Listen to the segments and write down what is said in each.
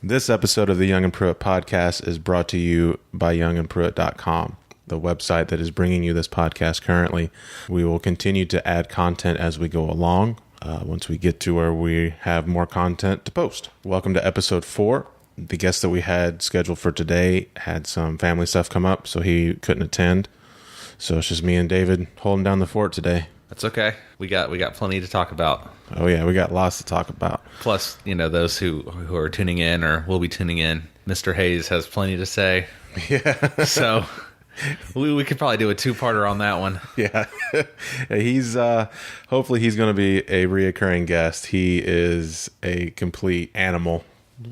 This episode of the Young and Pruitt podcast is brought to you by youngandpruitt.com, the website that is bringing you this podcast currently. We will continue to add content as we go along once we get to where we have more content to post. Welcome to episode 4. The guest that we had scheduled for today had some family stuff come up, so he couldn't attend. So it's just me and David holding down the fort today. That's okay. We got plenty to talk about. Oh yeah, we got lots to talk about. Plus, those who are tuning in or will be tuning in, Mr. Hayes has plenty to say. Yeah. So we could probably do a two-parter on that one. Yeah. He's hopefully he's going to be a reoccurring guest. He is a complete animal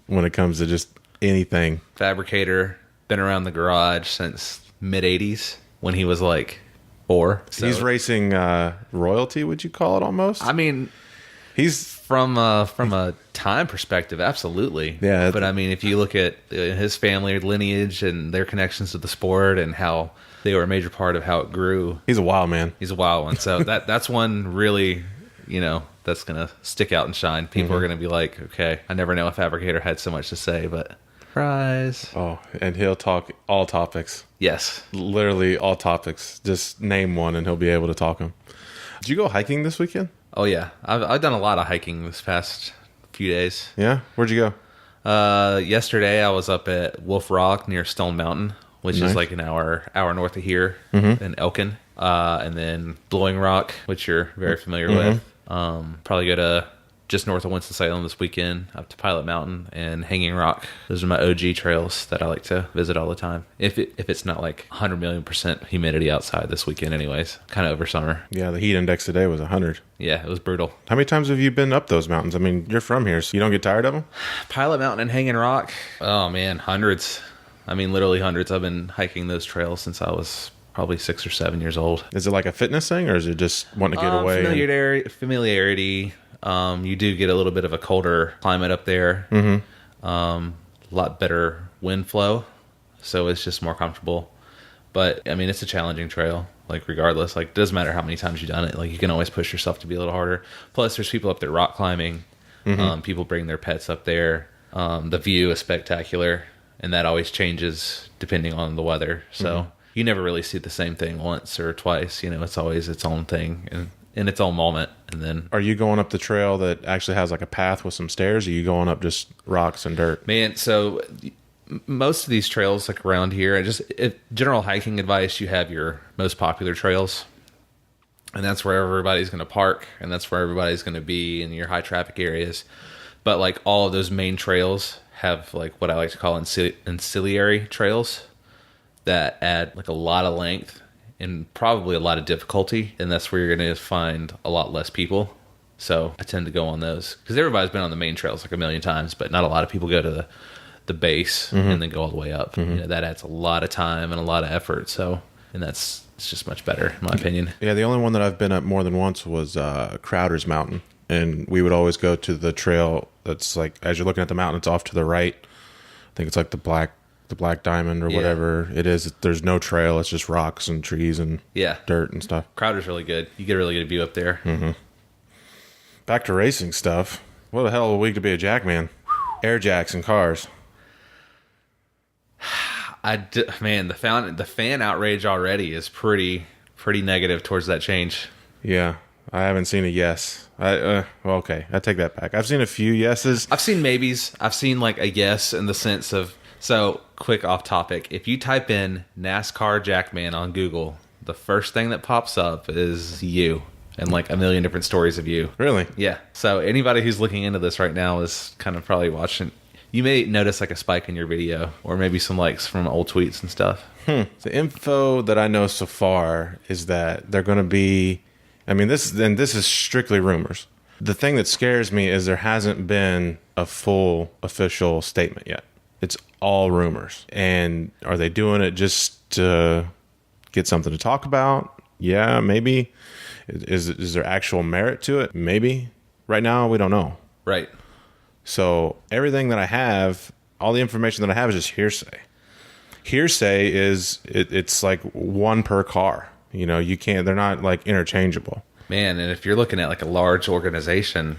when it comes to just anything. Fabricator, been around the garage since mid-'80s when he was like 4. So he's racing royalty, would you call it almost? I mean, he's from a time perspective, absolutely. Yeah. But I mean, if you look at his family lineage and their connections to the sport and how they were a major part of how it grew. He's a wild man. He's a wild one. So that's one really, that's going to stick out and shine. People are going to be like, okay, I never know if Fabricator had so much to say, but surprise. Oh, and he'll talk all topics. Yes. Literally all topics. Just name one and he'll be able to talk them. Did you go hiking this weekend? Oh, yeah. I've done a lot of hiking this past few days. Yeah? Where'd you go? Yesterday, I was up at Wolf Rock near Stone Mountain, which Nice. is like an hour north of here in Elkin. And then Blowing Rock, which you're very familiar with. Probably go to just north of Winston-Salem this weekend, up to Pilot Mountain and Hanging Rock. Those are my OG trails that I like to visit all the time. If it's not like 100 million% humidity outside this weekend anyways, kind of over summer. Yeah, the heat index today was 100. Yeah, it was brutal. How many times have you been up those mountains? I mean, you're from here, so you don't get tired of them? Pilot Mountain and Hanging Rock, oh man, hundreds. I mean, literally hundreds. I've been hiking those trails since I was probably 6 or 7 years old. Is it like a fitness thing, or is it just wanting to get away? Familiarity. You do get a little bit of a colder climate up there. A lot better wind flow, so it's just more comfortable. But I mean, it's a challenging trail. Like regardless, like it doesn't matter how many times you've done it. Like you can always push yourself to be a little harder. Plus, there's people up there rock climbing. People bring their pets up there. The view is spectacular, and that always changes depending on the weather. So you never really see the same thing once or twice. It's always its own thing and in its own moment. And then, are you going up the trail that actually has like a path with some stairs, or are you going up just rocks and dirt? Man, so most of these trails like around here, general hiking advice, you have your most popular trails, and that's where everybody's going to park, and that's where everybody's going to be in your high traffic areas. But like all of those main trails have like what I like to call ancillary trails that add like a lot of length and probably a lot of difficulty, and that's where you're going to find a lot less people. So I tend to go on those because everybody's been on the main trails like a million times, but not a lot of people go to the base and then go all the way up. That adds a lot of time and a lot of effort. So, and it's just much better in my opinion. Yeah, the only one that I've been up more than once was Crowder's Mountain, and we would always go to the trail that's like, as you're looking at the mountain, it's off to the right. I think it's like the Black Diamond or whatever it is. There's no trail. It's just rocks and trees and dirt and stuff. Crowder's really good. You get a really good view up there. Back to racing stuff. What a hell of a week to be a jackman. Air jacks and cars. Man, the fan outrage already is pretty negative towards that change. Yeah, I haven't seen a yes. Well, okay, I take that back. I've seen a few yeses. I've seen maybes. I've seen like a yes in the sense of, so quick off topic. If you type in NASCAR Jackman on Google, the first thing that pops up is you and like a million different stories of you. Really? Yeah. So anybody who's looking into this right now is kind of probably watching. You may notice like a spike in your video or maybe some likes from old tweets and stuff. The info that I know so far is that they're going to be, I mean, this is strictly rumors. The thing that scares me is there hasn't been a full official statement yet. It's all rumors. And are they doing it just to get something to talk about? Yeah, maybe. Is there actual merit to it? Maybe. Right now, we don't know. Right. So everything that I have, all the information that I have is just hearsay. Hearsay is, it's like one per car. They're not like interchangeable. Man, and if you're looking at like a large organization,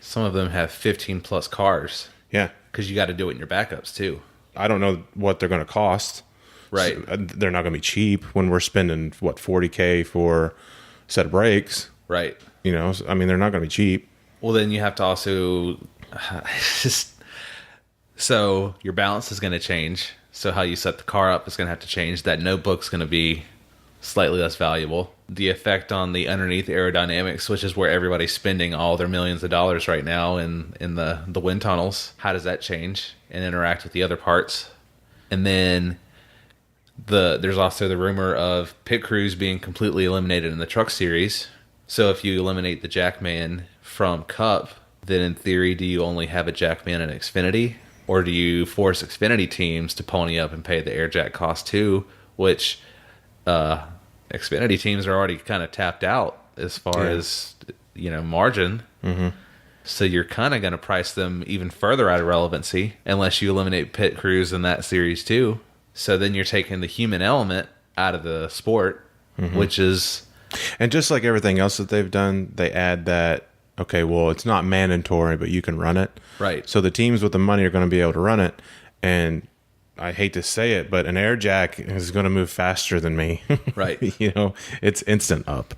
some of them have 15 plus cars. Yeah. because you got to do it in your backups too. I don't know what they're going to cost. Right. So, they're not going to be cheap when we're spending, what, $40K for a set of brakes. Right. You know, I mean, they're not going to be cheap. Well, then you have to also so your balance is going to change. So how you set the car up is going to have to change. That notebook's going to be slightly less valuable. The effect on the underneath aerodynamics, which is where everybody's spending all their millions of dollars right now in the wind tunnels. How does that change and interact with the other parts? And then there's also the rumor of pit crews being completely eliminated in the truck series. So if you eliminate the Jackman from Cup, then in theory, do you only have a Jackman in Xfinity? Or do you force Xfinity teams to pony up and pay the air jack cost too, which Xfinity teams are already kind of tapped out as far as, you know, margin. Mm-hmm. So you're kind of going to price them even further out of relevancy unless you eliminate pit crews in that series too. So then you're taking the human element out of the sport, which is... And just like everything else that they've done, they add that, okay, well, it's not mandatory, but you can run it. Right. So the teams with the money are going to be able to run it. And I hate to say it, but an air jack is going to move faster than me. Right. You know, it's instant up.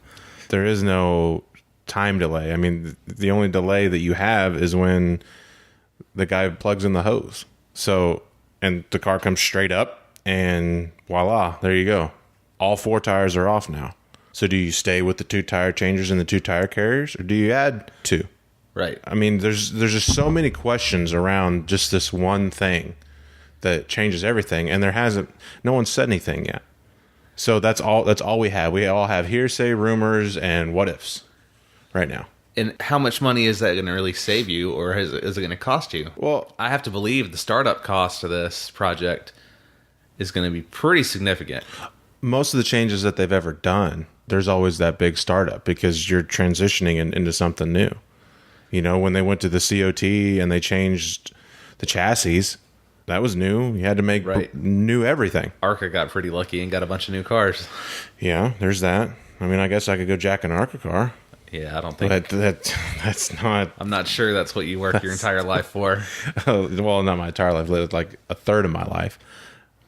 There is no time delay. I mean, the only delay that you have is when the guy plugs in the hose. So, and the car comes straight up and voila, there you go. All 4 tires are off now. So do you stay with the 2 tire changers and the 2 tire carriers, or do you add 2? Right. I mean, there's just so many questions around just this one thing that changes everything, and no one said anything yet. So that's all we have. We all have hearsay, rumors, and what ifs right now. And how much money is that going to really save you, or is it going to cost you? Well, I have to believe the startup cost of this project is going to be pretty significant. Most of the changes that they've ever done, there's always that big startup because you're transitioning into something new. You know, when they went to the COT and they changed the chassis, that was new. You had to make new everything. ARCA got pretty lucky and got a bunch of new cars. Yeah, there's that. I mean, I guess I could go jack an ARCA car. Yeah, I don't think... That's not... I'm not sure that's what you work your entire life for. Well, not my entire life. Like a third of my life.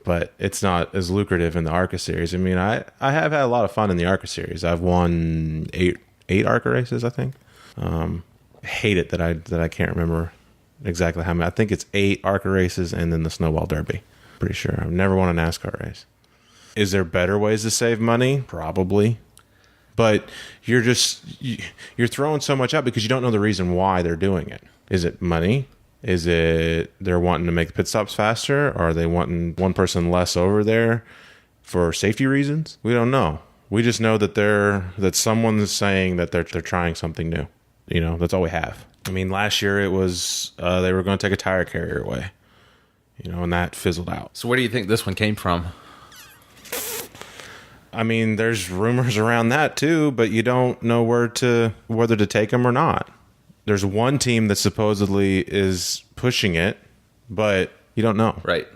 But it's not as lucrative in the ARCA series. I mean, I have had a lot of fun in the ARCA series. I've won eight ARCA races, I think. Hate it that I can't remember exactly how many. I think it's 8 ARCA races and then the Snowball Derby. Pretty sure. I've never won a NASCAR race. Is there better ways to save money? Probably. But you're throwing so much out because you don't know the reason why they're doing it. Is it money? Is it they're wanting to make pit stops faster? Or are they wanting one person less over there for safety reasons? We don't know. We just know that someone's saying that they're trying something new. You know, that's all we have. I mean, last year it was they were going to take a tire carrier away. You know, and that fizzled out. So where do you think this one came from? I mean, there's rumors around that too, but you don't know whether to take them or not. There's one team that supposedly is pushing it, but you don't know. Right.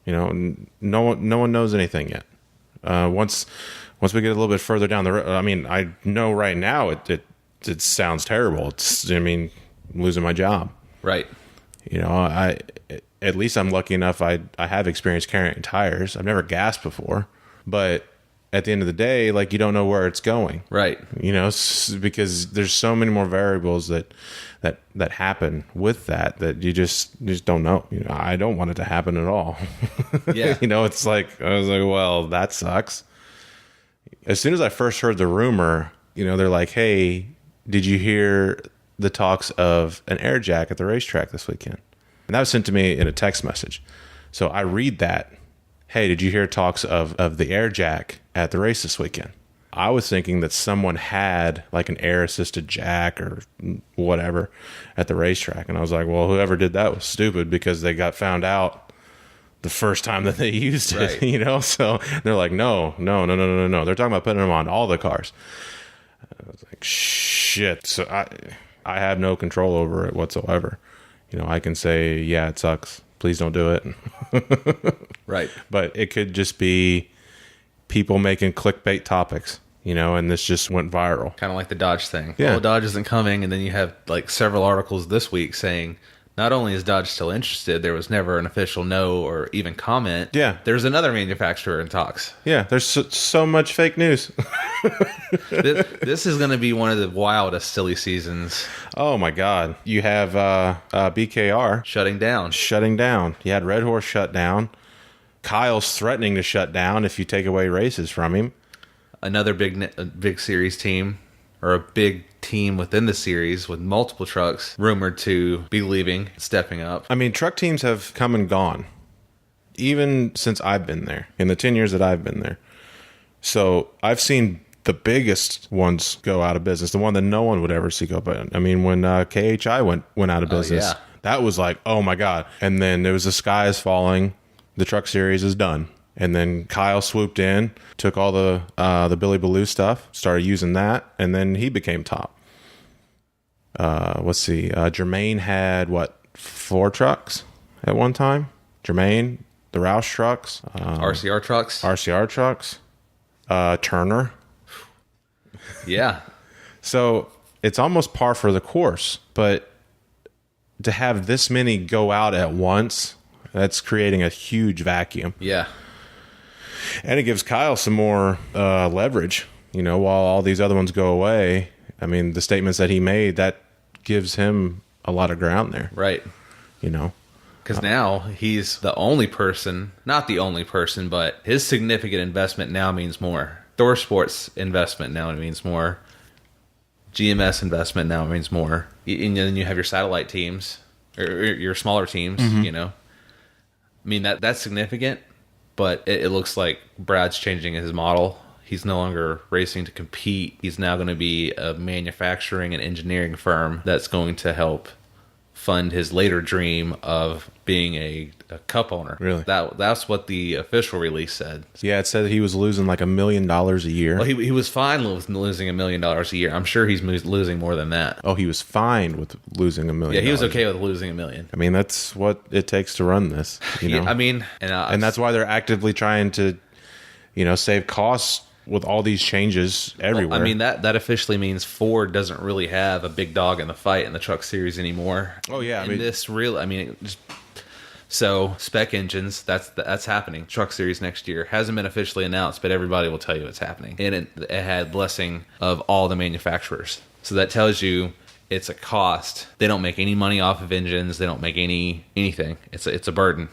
You know, no one knows anything yet. Once we get a little bit further down the road, I mean, I know right now it sounds terrible. I'm losing my job. Right. You know, at least I'm lucky enough I have experience carrying tires. I've never gassed before, but at the end of the day, like, you don't know where it's going. Right. You know, because there's so many more variables that happen with that you just don't know. You know, I don't want it to happen at all. Yeah. You know, it's like, I was like, well, that sucks. As soon as I first heard the rumor, you know, they're like, hey, did you hear the talks of an air jack at the racetrack this weekend? And that was sent to me in a text message. So I read that. Hey, did you hear talks of the air jack at the race this weekend? I was thinking that someone had like an air assisted jack or whatever at the racetrack. And I was like, well, whoever did that was stupid because they got found out the first time that they used it, right. You know? So they're like, no. They're talking about putting them on all the cars. I was like, shit. So I have no control over it whatsoever. You know, I can say, yeah, it sucks. Please don't do it. Right. But it could just be people making clickbait topics, you know, and this just went viral. Kind of like the Dodge thing. Yeah. Well, Dodge isn't coming, and then you have like several articles this week saying not only is Dodge still interested, there was never an official no or even comment. Yeah. There's another manufacturer in talks. Yeah, there's so much fake news. This is going to be one of the wildest silly seasons. Oh my God. You have BKR Shutting down. shutting down. You had Red Horse shut down. Kyle's threatening to shut down if you take away races from him. Another big series team, or a big team within the series with multiple trucks rumored to be leaving, stepping up. I mean, truck teams have come and gone, even since I've been there, in the 10 years that I've been there. So I've seen the biggest ones go out of business, the one that no one would ever see go. But I mean, when KHI went out of business, yeah. that was like, oh my God. And then there was the sky is falling. The truck series is done. And then Kyle swooped in, took all the Billy Baloo stuff, started using that, and then he became top. Let's see. Jermaine had, 4 trucks at one time? Jermaine, the Roush trucks. RCR trucks. RCR trucks. Turner. Yeah. So it's almost par for the course. But to have this many go out at once, that's creating a huge vacuum. Yeah. And it gives Kyle some more leverage, while all these other ones go away. I mean, the statements that he made, that gives him a lot of ground there. Right. Because now he's the only person, not the only person, but his significant investment now means more. Thor Sports investment now means more. GMS investment now means more. And then you have your satellite teams, or your smaller teams, I mean, that's significant. But it looks like Brad's changing his model. He's no longer racing to compete. He's now going to be a manufacturing and engineering firm that's going to help fund his later dream of being a cup owner. Really? That's what the official release said. Yeah, it said that he was losing like $1 million a year. Well, he was fine with losing $1 million a year. I'm sure he's losing more than that. Oh, he was fine with losing $1 million. Yeah, he was okay with losing $1 million. I mean, that's what it takes to run this. Yeah, I mean, and that's why they're actively trying to, save costs with all these changes everywhere. Well, I mean, that officially means Ford doesn't really have a big dog in the fight in the truck series anymore. Oh yeah, so spec engines, that's happening. Truck series next year hasn't been officially announced, but everybody will tell you it's happening, and it had blessing of all the manufacturers. So that tells you it's a cost. They don't make any money off of engines. They don't make anything. It's a burden.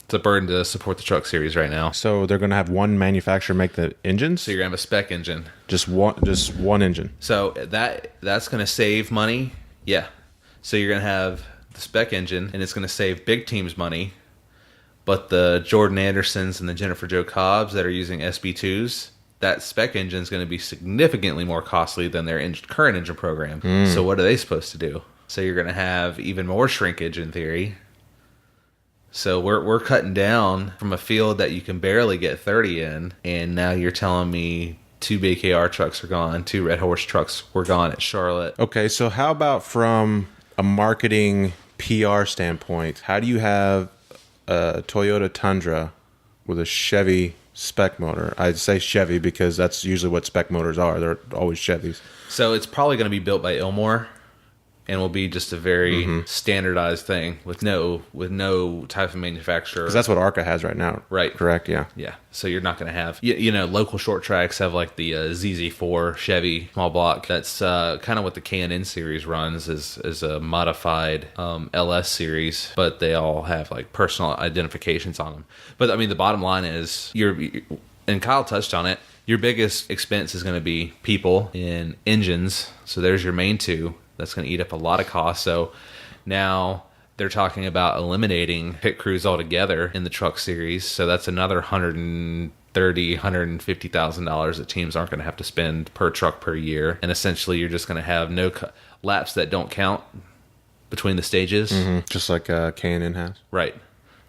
It's a burden to support the truck series right now. So they're going to have one manufacturer make the engines? So you're going to have a spec engine. Just one engine. So that's going to save money. Yeah. So you're going to have the spec engine, and it's going to save big teams money. But the Jordan Andersons and the Jennifer Jo Cobbs that are using SB2s, that spec engine is going to be significantly more costly than their current engine program. So what are they supposed to do? So you're going to have even more shrinkage in theory. So we're cutting down from a field that you can barely get 30 in, and now you're telling me 2 BKR trucks are gone, 2 Red Horse trucks were gone at Charlotte. Okay, so how about from a marketing PR standpoint, how do you have a Toyota Tundra with a Chevy spec motor? I say Chevy because that's usually what spec motors are. They're always Chevys. So it's probably going to be built by Ilmor, and will be just a very standardized thing with no type of manufacturer. Because that's what ARCA has right now. Right. Correct, yeah. Yeah. So you're not going to have, local short tracks have like the ZZ4 Chevy small block. That's kind of what the K&N series runs is a modified LS series, but they all have like personal identifications on them. But I mean, the bottom line is and Kyle touched on it, your biggest expense is going to be people and engines. So there's your main two. That's going to eat up a lot of costs. So now they're talking about eliminating pit crews altogether in the truck series. So that's another $150,000 that teams aren't going to have to spend per truck per year. And essentially, you're just going to have no laps that don't count between the stages. Just like K&N has. Right.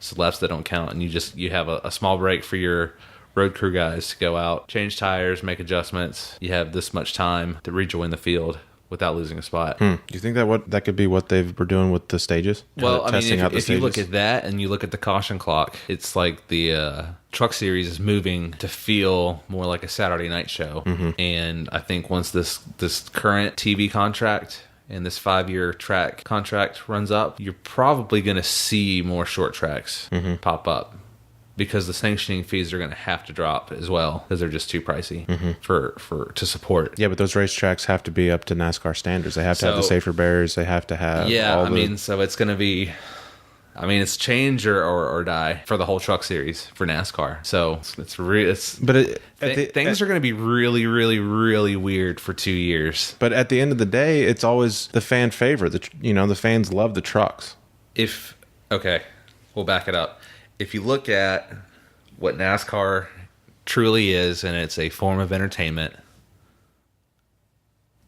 So laps that don't count, and you have a small break for your road crew guys to go out, change tires, make adjustments. You have this much time to rejoin the field without losing a spot. Do you think that could be what they were doing with the stages? Well, I mean, if you look at that and you look at the caution clock, it's like the truck series is moving to feel more like a Saturday night show. And I think once this current TV contract and this 5-year track contract runs up, you're probably going to see more short tracks pop up, because the sanctioning fees are going to have to drop as well, because they're just too pricey to support. Yeah, but those racetracks have to be up to NASCAR standards. They have to have the safer barriers. They have to have so it's going to be... it's change or die for the whole truck series for NASCAR. So things are going to be really, really, really weird for 2 years. But at the end of the day, it's always the fan favorite. The fans love the trucks. We'll back it up. If you look at what NASCAR truly is, and it's a form of entertainment,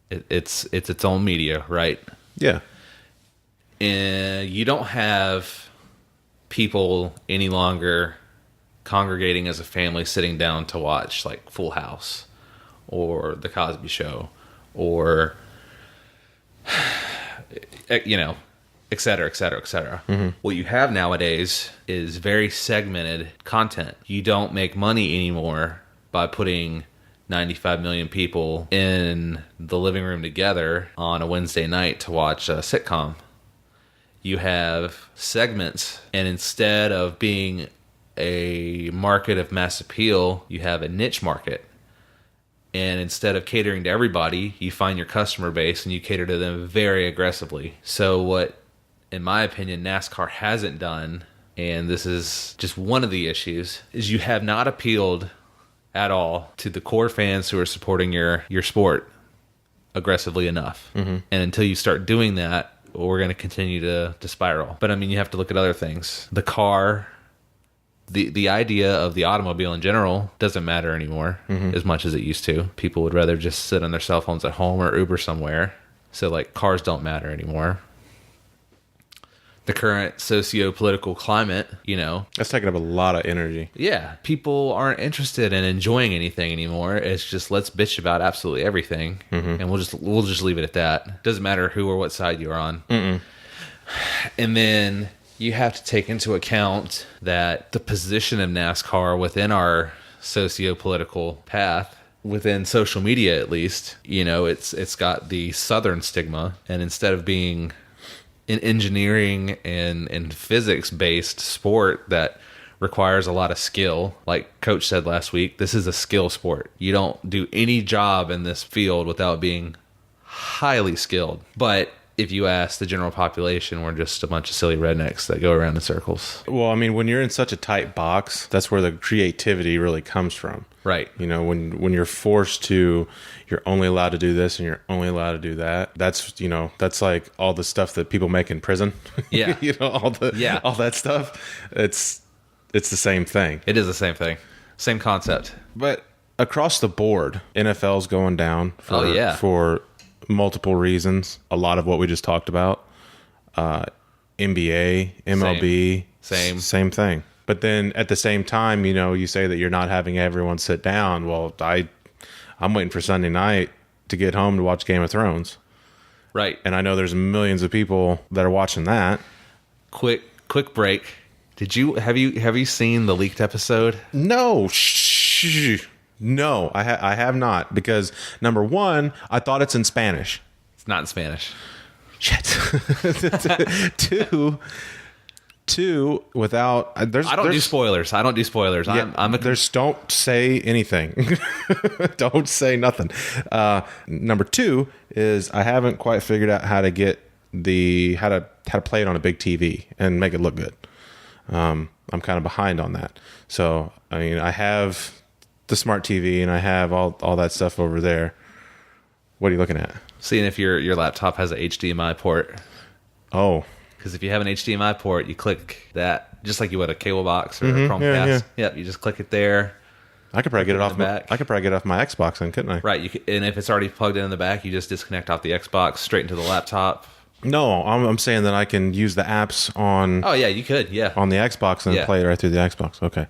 it's its own media, right? Yeah. And you don't have people any longer congregating as a family sitting down to watch like Full House or The Cosby Show or et cetera, et cetera, et cetera. What you have nowadays is very segmented content. You don't make money anymore by putting 95 million people in the living room together on a Wednesday night to watch a sitcom. You have segments, and instead of being a market of mass appeal, you have a niche market. And instead of catering to everybody, you find your customer base and you cater to them very aggressively. So what, in my opinion, NASCAR hasn't done, and this is just one of the issues, is you have not appealed at all to the core fans who are supporting your sport aggressively enough. And until you start doing that, we're going to continue to spiral. But you have to look at other things. The car, the idea of the automobile in general doesn't matter anymore as much as it used to. People would rather just sit on their cell phones at home or Uber somewhere. So like cars don't matter anymore. The current socio-political climate, That's taking up a lot of energy. Yeah, people aren't interested in enjoying anything anymore. It's just let's bitch about absolutely everything, and we'll just leave it at that. Doesn't matter who or what side you're on. And then you have to take into account that the position of NASCAR within our socio-political path, within social media at least, it's got the Southern stigma, and instead of being an engineering and physics-based sport that requires a lot of skill. Like Coach said last week, this is a skill sport. You don't do any job in this field without being highly skilled. But if you ask the general population, we're just a bunch of silly rednecks that go around in circles. Well, when you're in such a tight box, that's where the creativity really comes from. Right. When you're forced to, you're only allowed to do this and you're only allowed to do that. That's like all the stuff that people make in prison. Yeah. All that stuff. It's the same thing. It is the same thing. Same concept. But across the board, NFL's going down for multiple reasons. A lot of what we just talked about. NBA, MLB, same thing. But then at the same time, you say that you're not having everyone sit down. Well, I'm waiting for Sunday night to get home to watch Game of Thrones. Right. And I know there's millions of people that are watching that. Quick break. Have you seen the leaked episode? No. No, I have not, because number one, I thought it's in Spanish. It's not in Spanish. Shit. Two, without I don't do spoilers. Yeah, don't say anything. Don't say nothing. Number two is I haven't quite figured out how to get how to play it on a big TV and make it look good. I'm kind of behind on that. So I have the smart TV and I have all that stuff over there. What are you looking at? Seeing if your laptop has a HDMI port. Oh. Because if you have an HDMI port, you click that just like you would a cable box or a Chromecast. Yeah. Yep, you just click it there. I could probably get it off my Xbox then, couldn't I? Right. And if it's already plugged in the back, you just disconnect off the Xbox straight into the laptop. No, I'm saying that I can use the apps on. Oh yeah, you could. Yeah. On the Xbox and play it right through the Xbox. Okay.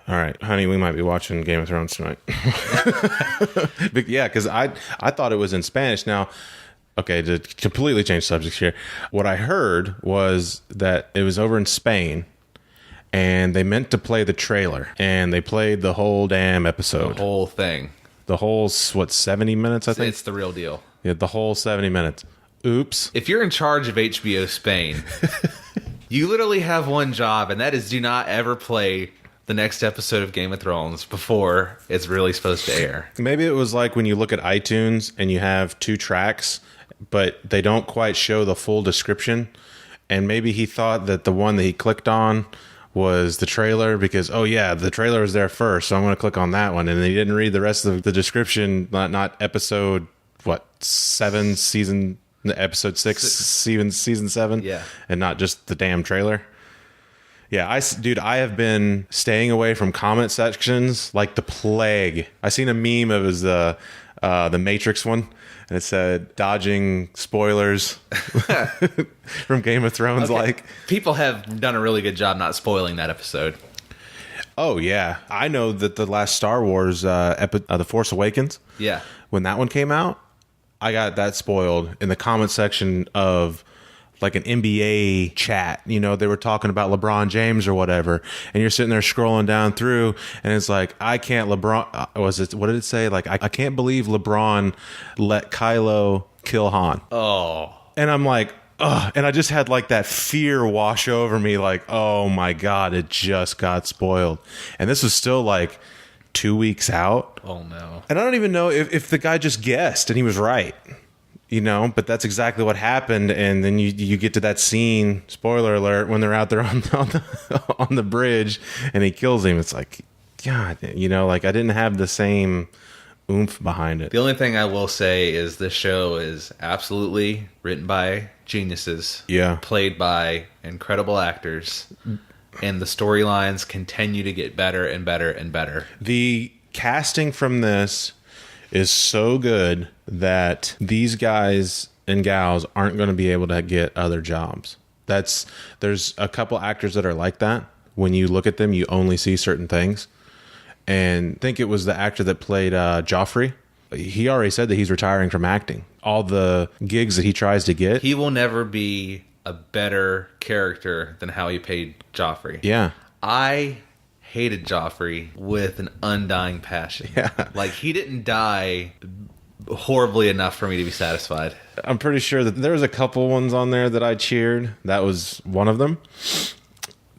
All right, honey, we might be watching Game of Thrones tonight. Yeah, because I thought it was in Spanish. Now, okay, to completely change subjects here, what I heard was that it was over in Spain, and they meant to play the trailer, and they played the whole damn episode. The whole thing. The whole, 70 minutes, I think? It's the real deal. Yeah, the whole 70 minutes. Oops. If you're in charge of HBO Spain, you literally have one job, and that is do not ever play the next episode of Game of Thrones before it's really supposed to air. Maybe it was like when you look at iTunes and you have 2 tracks, but they don't quite show the full description. And maybe he thought that the one that he clicked on was the trailer because, oh yeah, the trailer was there first, so I'm going to click on that one. And he didn't read the rest of the description, not episode, 7, episode 6, season 7? Yeah. And not just the damn trailer. Yeah, I have been staying away from comment sections like the plague. I seen a meme of his the Matrix one, and it said dodging spoilers from Game of Thrones. Okay. Like, people have done a really good job not spoiling that episode. oh yeah, I know that the last Star Wars The Force Awakens. Yeah. When that one came out, I got that spoiled in the comment section of like an NBA chat. You know, they were talking about LeBron James or whatever, and you're sitting there scrolling down through, and it's like, I can't what did it say? Like, I can't believe LeBron let Kylo kill Han. Oh. And I'm like, ugh. And I just had like that fear wash over me, like, oh my God, it just got spoiled. And this was still like 2 weeks out. Oh no. And I don't even know if the guy just guessed and he was right. You know, but that's exactly what happened. And then you get to that scene, spoiler alert, when they're out there on the bridge and he kills him. It's like, God, you know, like I didn't have the same oomph behind it. The only thing I will say is this show is absolutely written by geniuses. Yeah. Played by incredible actors. And the storylines continue to get better and better and better. The casting from this is so good that these guys and gals aren't going to be able to get other jobs. There's a couple actors that are like that. When you look at them, you only see certain things. And I think it was the actor that played Joffrey. He already said that he's retiring from acting. All the gigs that he tries to get. He will never be a better character than how he played Joffrey. Yeah. I hated Joffrey with an undying passion. Yeah. Like, he didn't die horribly enough for me to be satisfied. I'm pretty sure that there was a couple ones on there that I cheered. That was one of them.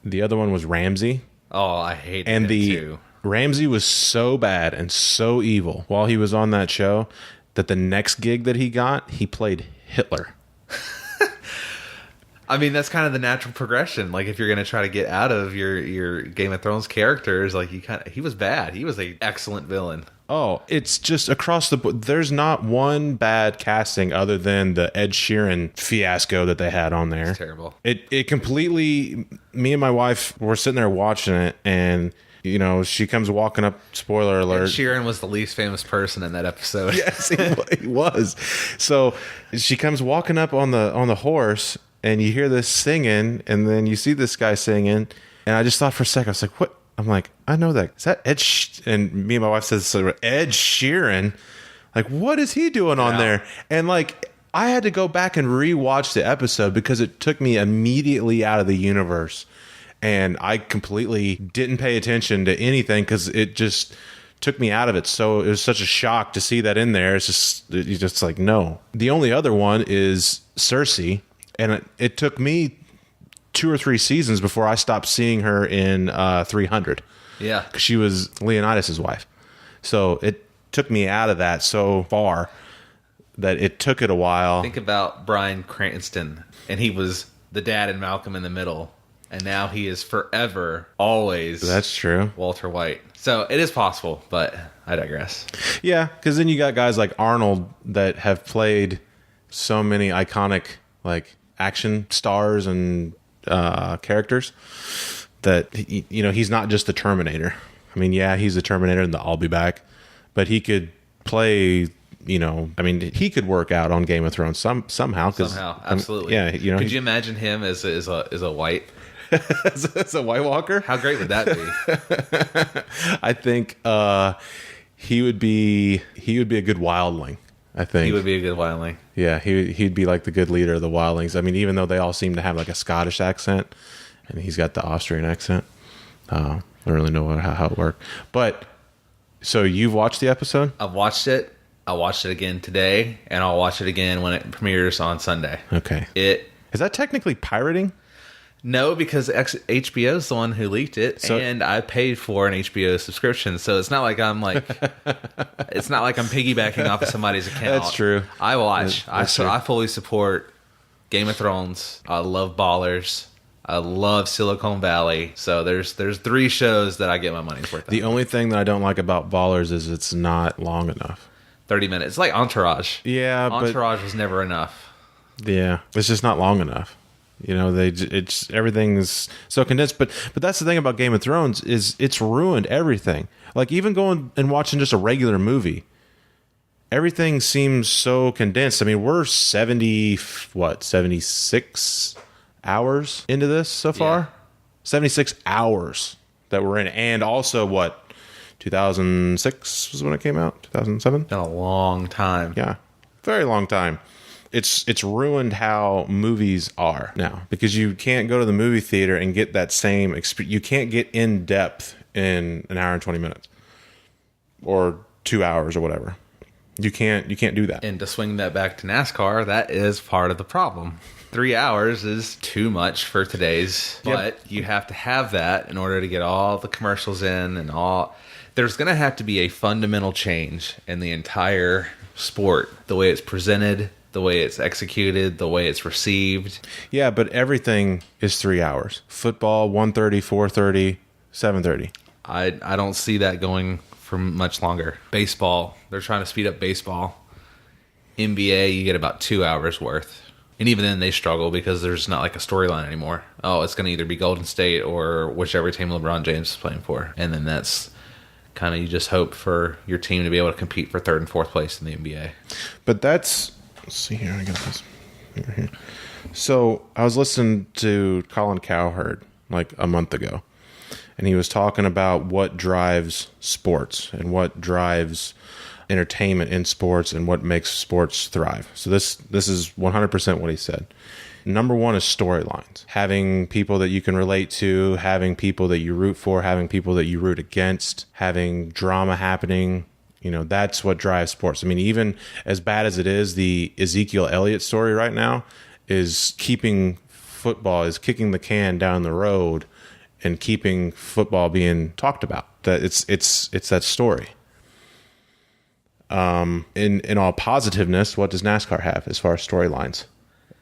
The other one was Ramsay. Oh, I hated him too. Ramsay was so bad and so evil while he was on that show that the next gig that he got, he played Hitler. I mean, that's kind of the natural progression. Like, if you're going to try to get out of your Game of Thrones characters, like, he was bad. He was an excellent villain. Oh, it's just across the board. There's not one bad casting other than the Ed Sheeran fiasco that they had on there. It's terrible. It completely. Me and my wife were sitting there watching it, and you know, she comes walking up. Spoiler alert! Ed Sheeran was the least famous person in that episode. Yes, he was. So she comes walking up on the horse. And you hear this singing, and then you see this guy singing, and I just thought for a second, I was like, "What?" I'm like, "I know that. Is that Ed?" And me and my wife says, so "Ed Sheeran." Like, what is he doing on there? And like, I had to go back and rewatch the episode because it took me immediately out of the universe, and I completely didn't pay attention to anything because it just took me out of it. So it was such a shock to see that in there. It's just like, no. The only other one is Cersei. And it took me 2 or 3 seasons before I stopped seeing her in 300. Yeah. Because she was Leonidas' wife. So it took me out of that so far that it took it a while. Think about Bryan Cranston, and he was the dad in Malcolm in the Middle. And now he is forever, always. That's true. Walter White. So it is possible, but I digress. Yeah, because then you got guys like Arnold that have played so many iconic, like, action stars and characters that you know, he's not just the Terminator. I mean, yeah, he's the Terminator and the I'll be back, but he could play, you know, I mean, he could work out on Game of Thrones somehow. Absolutely. Yeah, you know, could you imagine him as a white as a White Walker? How great would that be? I think he would be a good wildling. I think he would be a good wildling. Yeah, he'd be like the good leader of the wildlings. I mean, even though they all seem to have like a Scottish accent, and he's got the Austrian accent. I don't really know how it worked. But so you've watched the episode? I've watched it. I watched it again today, and I'll watch it again when it premieres on Sunday. Okay. Is that technically pirating? No, because HBO is the one who leaked it, and I paid for an HBO subscription, so it's not like I'm it's not like I'm piggybacking off of somebody's account. That's true. I watch. That's true. I fully support Game of Thrones. I love Ballers. I love Silicon Valley. So there's 3 shows that I get my money's worth. The only thing that I don't like about Ballers is it's not long enough. 30 minutes. It's like Entourage. Yeah, Entourage was never enough. Yeah, it's just not long enough. It's everything's so condensed. But that's the thing about Game of Thrones is it's ruined everything. Like even going and watching just a regular movie, everything seems so condensed. I mean, we're 76 hours into this so far. Yeah. 76 hours that we're in, and also 2006 was when it came out. 2007. Been a long time. Yeah, very long time. It's ruined how movies are now because you can't go to the movie theater and get that same experience. You can't get in depth in an hour and 20 minutes or 2 hours or whatever. You can't do that. And to swing that back to NASCAR, that is part of the problem. 3 hours is too much for today's, but you have to have that in order to get all the commercials in and all. There's going to have to be a fundamental change in the entire sport, the way it's presented, the way it's executed, the way it's received. Yeah, but everything is 3 hours. Football, 1:30, 4:30, 7:30. I don't see that going for much longer. Baseball, they're trying to speed up baseball. NBA, you get about 2 hours worth. And even then they struggle because there's not like a storyline anymore. Oh, it's going to either be Golden State or whichever team LeBron James is playing for. And then that's kind of, you just hope for your team to be able to compete for 3rd and 4th place in the NBA. But let's see here. I got this here. So I was listening to Colin Cowherd like a month ago, and he was talking about what drives sports and what drives entertainment in sports and what makes sports thrive. So this is 100% what he said. Number one is storylines. Having people that you can relate to, having people that you root for, having people that you root against, having drama happening. That's what drives sports. I mean, even as bad as it is, the Ezekiel Elliott story right now is kicking the can down the road and keeping football being talked about. That it's that story. In all positiveness, what does NASCAR have as far as storylines?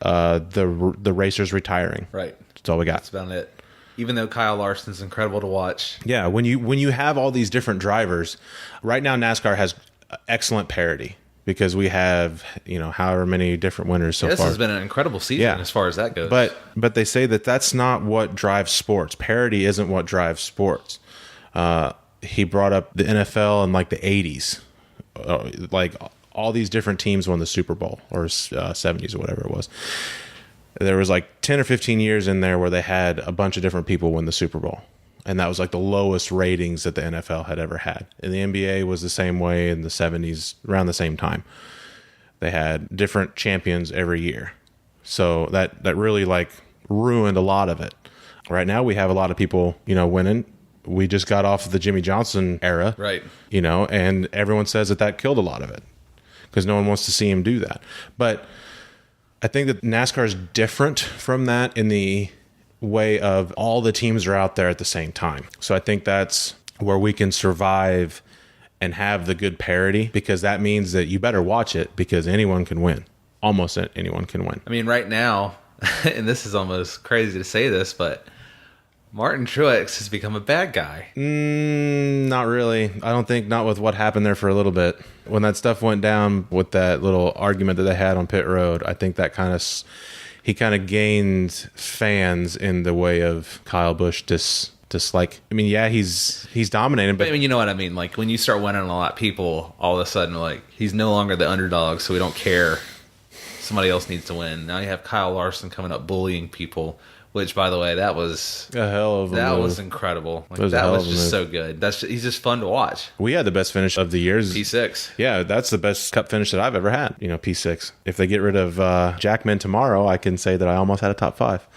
The racers retiring. Right. That's all we got. That's about it. Even though Kyle Larson's incredible to watch. Yeah, when you have all these different drivers, right now NASCAR has excellent parity because we have, however many different winners so far. This has been an incredible season as far as that goes. But they say that that's not what drives sports. Parity isn't what drives sports. He brought up the NFL in like the 80s. Like all these different teams won the Super Bowl or 70s or whatever it was. There was like 10 or 15 years in there where they had a bunch of different people win the Super Bowl. And that was like the lowest ratings that the NFL had ever had. And the NBA was the same way in the 70s, around the same time. They had different champions every year. So that really like ruined a lot of it. Right now we have a lot of people, winning. We just got off of the Jimmy Johnson era. Right. And everyone says that killed a lot of it because no one wants to see him do that. But I think that NASCAR is different from that in the way of all the teams are out there at the same time. So I think that's where we can survive and have the good parity, because that means that you better watch it because anyone can win. Almost anyone can win. I mean, right now, and this is almost crazy to say this, but Martin Truex has become a bad guy. Not really. I don't think, not with what happened there for a little bit. When that stuff went down with that little argument that they had on pit road, I think that he kind of gained fans in the way of Kyle Busch dislike. I mean, yeah, he's dominating, but I mean, you know what I mean? Like when you start winning a lot, people all of a sudden like he's no longer the underdog, so we don't care. Somebody else needs to win. Now you have Kyle Larson coming up bullying people. Which, by the way, that was a hell of a move. was incredible. Like, that was just so good. He's just fun to watch. We had the best finish of the years. P6. Yeah, that's the best Cup finish that I've ever had. P6. If they get rid of Jackman tomorrow, I can say that I almost had a top 5.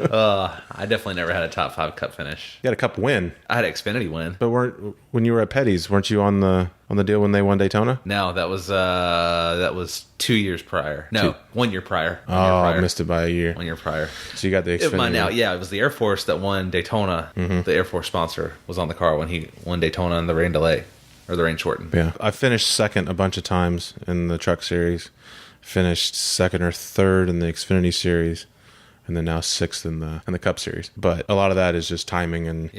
I definitely never had a top 5 Cup finish. You had a Cup win. I had an Xfinity win. But when you were at Petty's, weren't you on the on the deal when they won Daytona? No, that was 2 years prior. No, 1 year prior. I missed it by a year. 1 year prior. So you got the Xfinity. It was the Air Force that won Daytona. Mm-hmm. The Air Force sponsor was on the car when he won Daytona in the rain delay, or the rain shortened. Yeah, I finished second a bunch of times in the Truck Series. Finished second or third in the Xfinity Series, and then now sixth in the Cup Series. But a lot of that is just timing, and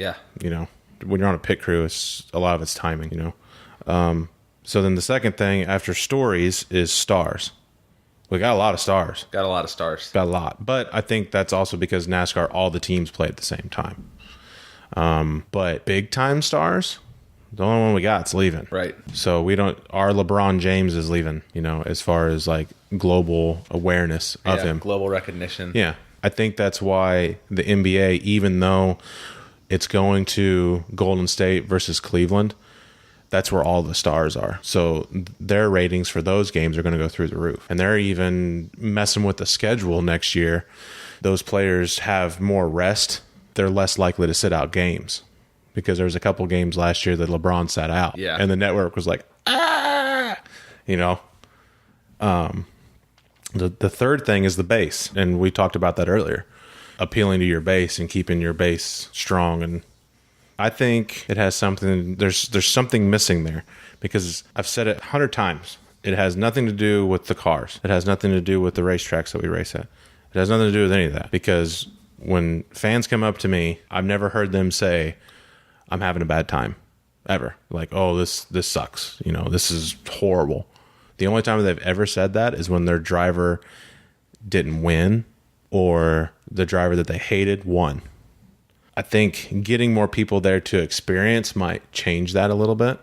when you're on a pit crew, a lot of it's timing. So then the second thing after stories is stars. We got a lot of stars. Got a lot. But I think that's also because NASCAR, all the teams play at the same time. But big time stars, the only one we got's leaving. Right. So our LeBron James is leaving, as far as like global awareness of him. Global recognition. Yeah. I think that's why the NBA, even though it's going to Golden State versus Cleveland, that's where all the stars are. So their ratings for those games are going to go through the roof. And they're even messing with the schedule next year. Those players have more rest. They're less likely to sit out games because there was a couple games last year that LeBron sat out. Yeah. And the network was like, The third thing is the base. And we talked about that earlier. Appealing to your base and keeping your base strong. And I think it has something, there's something missing there because I've said it 100 times. It has nothing to do with the cars. It has nothing to do with the racetracks that we race at. It has nothing to do with any of that because when fans come up to me, I've never heard them say, I'm having a bad time ever. Like, oh, this sucks. This is horrible. The only time they've ever said that is when their driver didn't win or the driver that they hated won. I think getting more people there to experience might change that a little bit.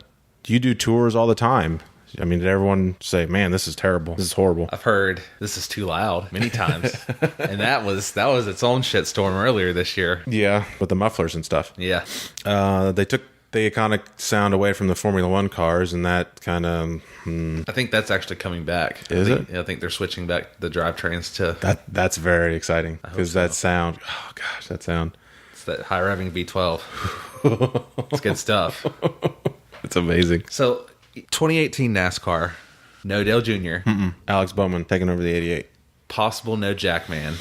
You do tours all the time. I mean, did everyone say, man, this is terrible. This is horrible. I've heard this is too loud many times. And that was its own shitstorm earlier this year. Yeah, with the mufflers and stuff. Yeah. They took the iconic sound away from the Formula One cars, and that kind of... I think that's actually coming back. I think they're switching back the drivetrains to... That's very exciting, because that sound... Oh, gosh, that sound... It's that high-revving V12. It's good stuff. It's amazing. So, 2018 NASCAR, no Dale Jr. Alex Bowman taking over the 88. Possible no Jackman.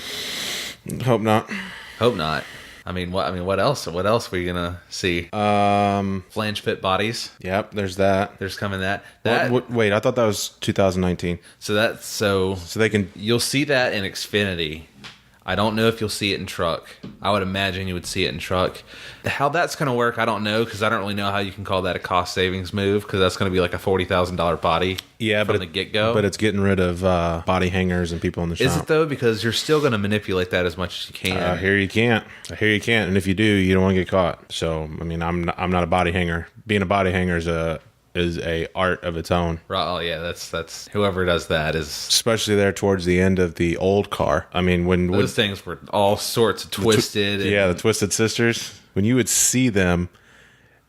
Hope not. Hope not. What else? What else were you gonna see? Flange pit bodies. Yep, there's that. There's coming that. Wait, I thought that was 2019. So they can. You'll see that in Xfinity. I don't know if you'll see it in truck. I would imagine you would see it in truck. How that's going to work, I don't know, because I don't really know how you can call that a cost savings move, because that's going to be like a $40,000 body from the get-go. But it's getting rid of body hangers and people in the shop. Is it, though? Because you're still going to manipulate that as much as you can. I hear you can't. And if you do, you don't want to get caught. So, I'm not a body hanger. Being a body hanger is a art of its own. Right. Oh yeah, that's whoever does that is, especially there towards the end of the old car. When those things were all sorts of twisted. The Twisted Sisters. When you would see them,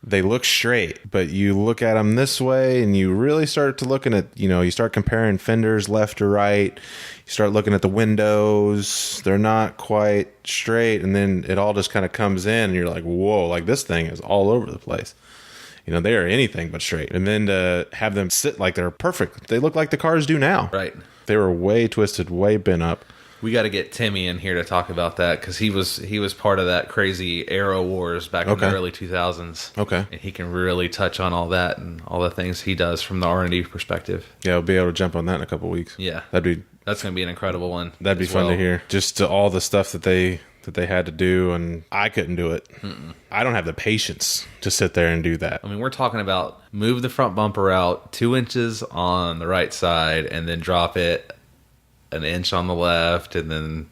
they look straight, but you look at them this way, and you really start to looking at you start comparing fenders left to right. You start looking at the windows; they're not quite straight, and then it all just kind of comes in, and you're like, "Whoa!" Like this thing is all over the place. They are anything but straight. And then to have them sit like they're perfect. They look like the cars do now. Right. They were way twisted, way bent up. We got to get Timmy in here to talk about that, because he was part of that crazy Aero Wars back in the early 2000s. Okay. And he can really touch on all that and all the things he does from the R&D perspective. Yeah, we'll be able to jump on that in a couple of weeks. Yeah. That's going to be an incredible one. That'd be fun to hear. Just all the stuff that they had to do, and I couldn't do it. I don't have the patience to sit there and do that. We're talking about move the front bumper out 2 inches on the right side and then drop it an inch on the left and then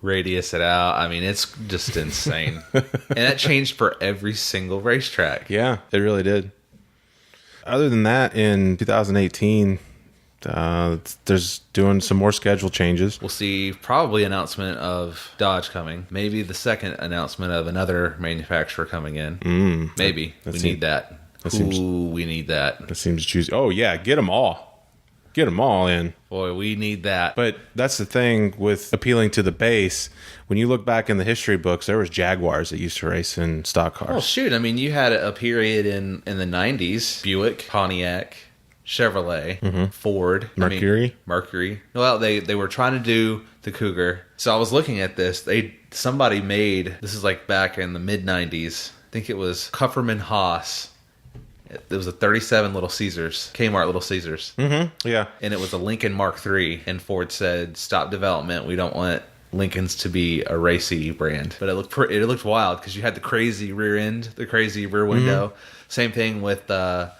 radius it out. It's just insane. And that changed for every single racetrack. Yeah, it really did. Other than that, in 2018... there's doing some more schedule changes. We'll see probably announcement of Dodge coming. Maybe the second announcement of another manufacturer coming in. Maybe. We need that. We need that. That seems juicy. Oh, yeah. Get them all. get them all in. Boy, we need that. But that's the thing with appealing to the base. When you look back in the history books, there was Jaguars that used to race in stock cars. Well, shoot. I mean, you had a period in the 90s. Buick, Pontiac, Chevrolet, Ford. Mercury. Mercury. Well, they were trying to do the Cougar. So I was looking at this. Somebody made, this is like back in the mid-90s. I think it was Kupferman Haas. It was a 37 Little Caesars, Kmart Little Caesars. Mm-hmm. Yeah. And it was a Lincoln Mark III. And Ford said, stop development. We don't want Lincolns to be a racy brand. But it looked wild because you had the crazy rear end, the crazy rear window. Same thing with, there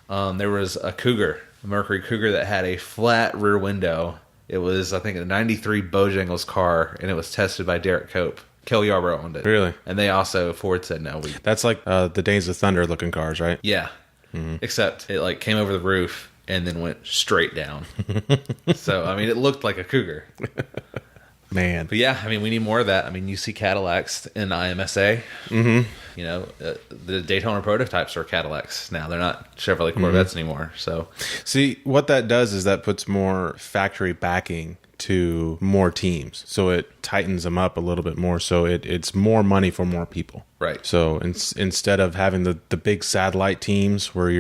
was a Cougar, a Mercury Cougar that had a flat rear window. It was, I think, a 93 Bojangles car, and it was tested by Derek Cope. Kel Yarbrough owned it. Really? And they also, Ford said no. That's like the Days of Thunder looking cars, right? Yeah. Except it like came over the roof and then went straight down. So, I mean, it looked like a Cougar. Man. But yeah, I mean, we need more of that. I mean, you see Cadillacs in IMSA. Mm-hmm. You know, the Daytona prototypes are Cadillacs now. They're not Chevrolet Corvettes anymore. So, see, what that does is that puts more factory backing to more teams. So it tightens them up a little bit more. So it's more money for more people. Right. So instead of having the big satellite teams where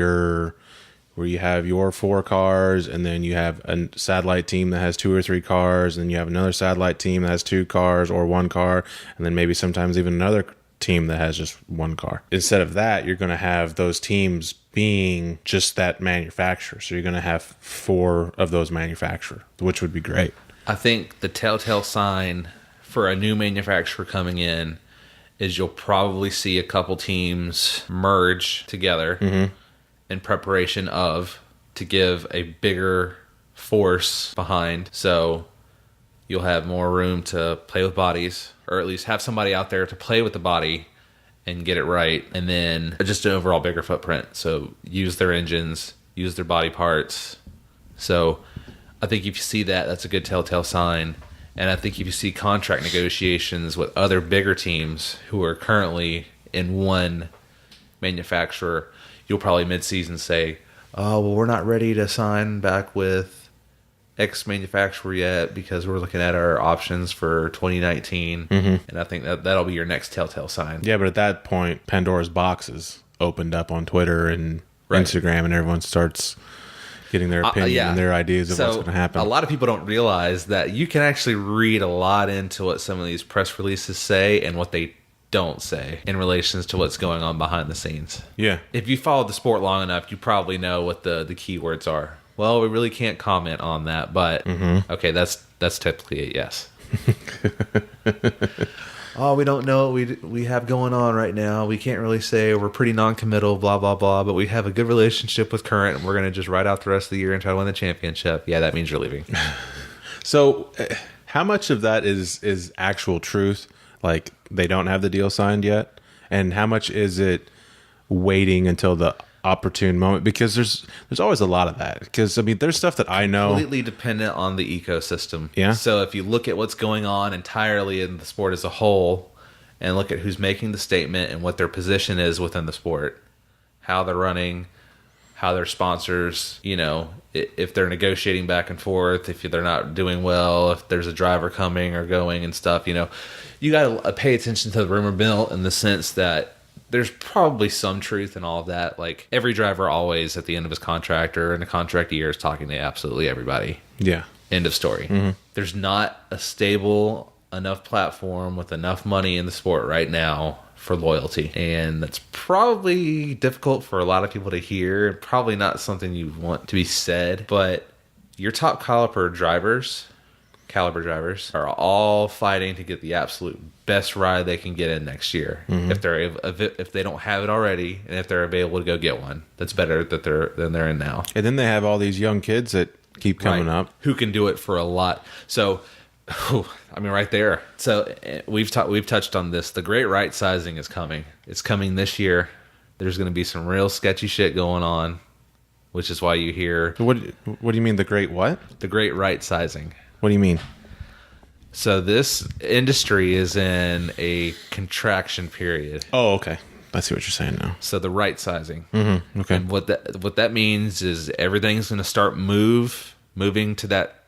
you have your 4 cars and then you have a satellite team that has 2 or 3 cars and you have another satellite team that has 2 cars or 1 car and then maybe sometimes even another team that has just 1 car. Instead of that, you're going to have those teams being just that manufacturer. So you're going to have 4 of those manufacturers, which would be great. I think the telltale sign for a new manufacturer coming in is you'll probably see a couple teams merge together in preparation to give a bigger force behind. So you'll have more room to play with bodies, or at least have somebody out there to play with the body and get it right. And then just an overall bigger footprint. So use their engines, use their body parts. So I think if you see that, that's a good telltale sign. And I think if you see contract negotiations with other bigger teams who are currently in one manufacturer, you'll probably mid-season say, oh, well, we're not ready to sign back with X manufacturer yet because we're looking at our options for 2019. And I think that'll be your next telltale sign. Yeah, but at that point, Pandora's box is opened up on Twitter and Instagram, and everyone starts getting their opinion and their ideas of what's going to happen. A lot of people don't realize that you can actually read a lot into what some of these press releases say and what they don't say in relations to what's going on behind the scenes. Yeah. If you followed the sport long enough, you probably know what the keywords are. Well, we really can't comment on that, but okay, that's typically a yes. Oh, we don't know what we have going on right now. We can't really say. We're pretty non-committal, blah, blah, blah. But we have a good relationship with Current, and we're going to just ride out the rest of the year and try to win the championship. Yeah, that means you're leaving. So how much of that is actual truth? Like, they don't have the deal signed yet? And how much is it waiting until the opportune moment? Because there's always a lot of that. Because, I mean, there's stuff that I know. Completely dependent on the ecosystem. Yeah. So if you look at what's going on entirely in the sport as a whole and look at who's making the statement and what their position is within the sport, how they're running, how their sponsors, you know, if they're negotiating back and forth, if they're not doing well, if there's a driver coming or going and stuff, you know, you got to pay attention to the rumor mill in the sense that there's probably some truth in all of that. Like, every driver always, at the end of his contract or in a contract year, is talking to absolutely everybody. Yeah. End of story. There's not a stable enough platform with enough money in the sport right now for loyalty. And that's probably difficult for a lot of people to hear. Probably not something you want to be said. But your top caliber drivers are all fighting to get the absolute best ride they can get in next year. If they don't have it already, and if they're able to go get one that's better than they're in now. And then they have all these young kids that keep coming up who can do it for a lot. So, I mean, right there. So we've touched on this. The great right sizing is coming. It's coming this year. There's going to be some real sketchy shit going on, which is why you hear. What do you mean, the great what? The great right sizing. What do you mean? So this industry is in a contraction period. Oh, okay. I see what you're saying now. So the right sizing. Okay. And what that means is everything's going to start move moving to that,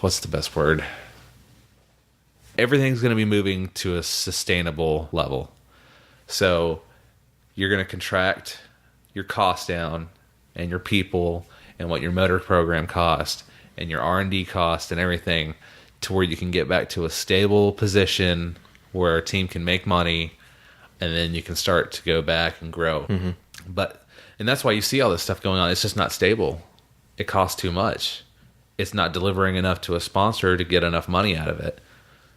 what's the best word? Everything's going to be moving to a sustainable level. So you're going to contract your cost down and your people and what your motor program cost and your R&D cost and everything to where you can get back to a stable position where a team can make money, and then you can start to go back and grow. And that's why you see all this stuff going on. It's just not stable. It costs too much. It's not delivering enough to a sponsor to get enough money out of it.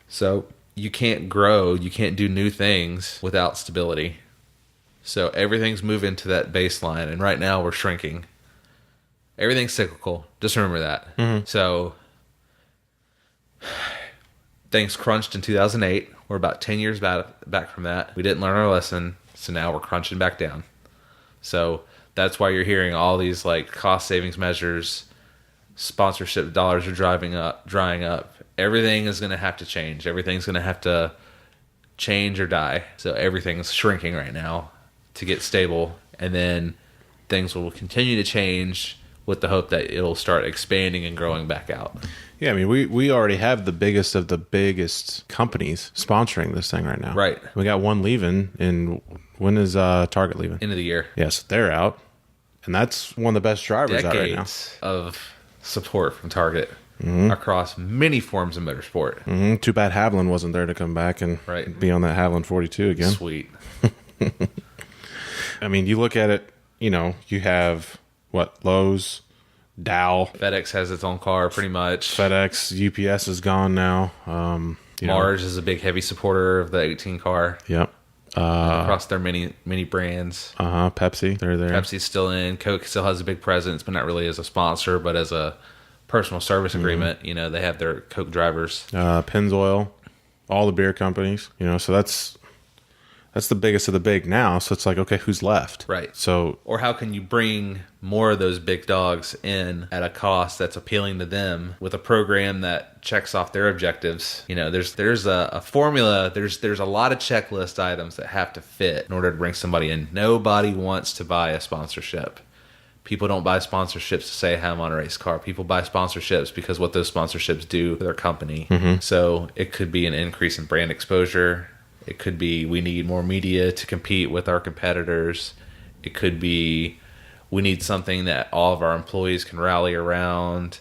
So you can't grow, you can't do new things without stability. So everything's moving to that baseline, and right now we're shrinking. Everything's cyclical. Just remember that. So things crunched in 2008. We're about 10 years back from that. We didn't learn our lesson, so now we're crunching back down. So that's why you're hearing all these like cost savings measures, sponsorship dollars are drying up. Everything is going to have to change. Everything's going to have to change or die. So everything's shrinking right now to get stable, and then things will continue to change with the hope that it'll start expanding and growing back out. Yeah, I mean, we already have the biggest of the biggest companies sponsoring this thing right now. Right. We got one leaving, and when is Target leaving? End of the year. Yes, they're out, and that's one of the best drivers out right now. Decades of support from Target across many forms of motorsport. Too bad Havlin wasn't there to come back and be on that Havlin 42 again. Sweet. I mean, you look at it, you know, you have, Lowe's, Dow. FedEx has its own car, pretty much. FedEx, UPS is gone now. Mars is a big, heavy supporter of the 18 car. Yep. Across their many brands. Pepsi, they're there. Pepsi's still in. Coke still has a big presence, but not really as a sponsor, but as a personal service agreement. You know, they have their Coke drivers. Pennzoil, all the beer companies. You know, so that's the biggest of the big now. So it's like, okay, who's left? Right. So, or how can you bring more of those big dogs in at a cost that's appealing to them with a program that checks off their objectives? You know, there's a formula. There's a lot of checklist items that have to fit in order to bring somebody in. Nobody wants to buy a sponsorship. People don't buy sponsorships to say, "Hey, I'm on a race car." People buy sponsorships because what those sponsorships do for their company. So it could be an increase in brand exposure. It could be we need more media to compete with our competitors. It could be we need something that all of our employees can rally around.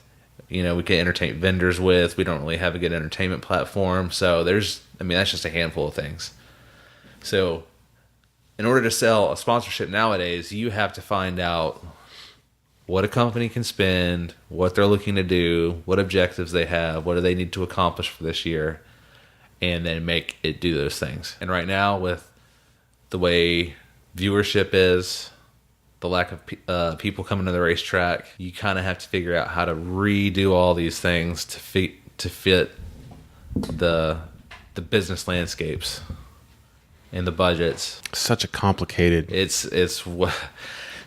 You know, we can entertain vendors with. We don't really have a good entertainment platform. So that's just a handful of things. So in order to sell a sponsorship nowadays, you have to find out what a company can spend, what they're looking to do, what objectives they have, what do they need to accomplish for this year, and then make it do those things. And right now, with the way viewership is, the lack of people coming to the racetrack, you kind of have to figure out how to redo all these things to fit the business landscapes and the budgets. Such a complicated.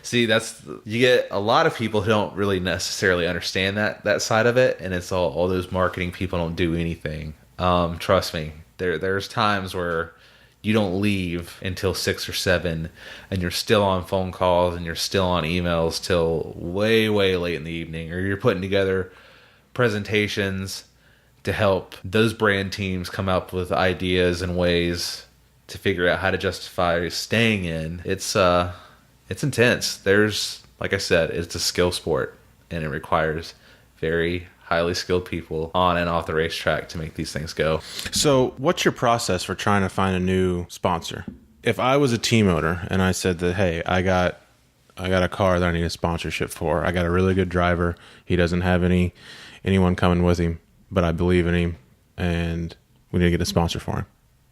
See, you get a lot of people who don't really necessarily understand that side of it, and it's all those marketing people don't do anything. Trust me, there's times where you don't leave until 6 or 7, and you're still on phone calls and you're still on emails till way, way late in the evening, or you're putting together presentations to help those brand teams come up with ideas and ways to figure out how to justify staying in. It's intense. Like I said, it's a skill sport, and it requires very highly skilled people on and off the racetrack to make these things go. So what's your process for trying to find a new sponsor? If I was a team owner and I said that, hey, I got a car that I need a sponsorship for. I got a really good driver. He doesn't have anyone coming with him, but I believe in him, and we need to get a sponsor for him.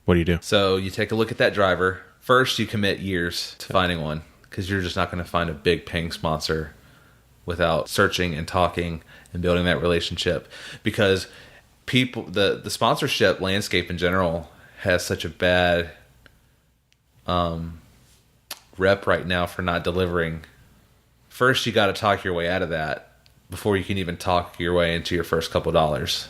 What do you do? So you take a look at that driver. First, you commit years to finding one, because you're just not going to find a big paying sponsor without searching and talking and building that relationship. Because people, the sponsorship landscape in general has such a bad rep right now for not delivering. First, you got to talk your way out of that before you can even talk your way into your first couple dollars.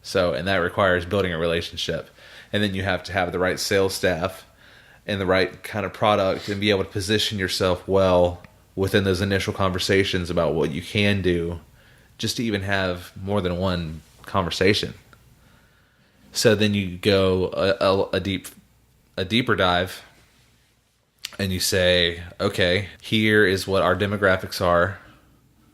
So, and that requires building a relationship. And then you have to have the right sales staff and the right kind of product and be able to position yourself well within those initial conversations about what you can do, just to even have more than one conversation. So then you go a deeper dive, and you say, okay, here is what our demographics are: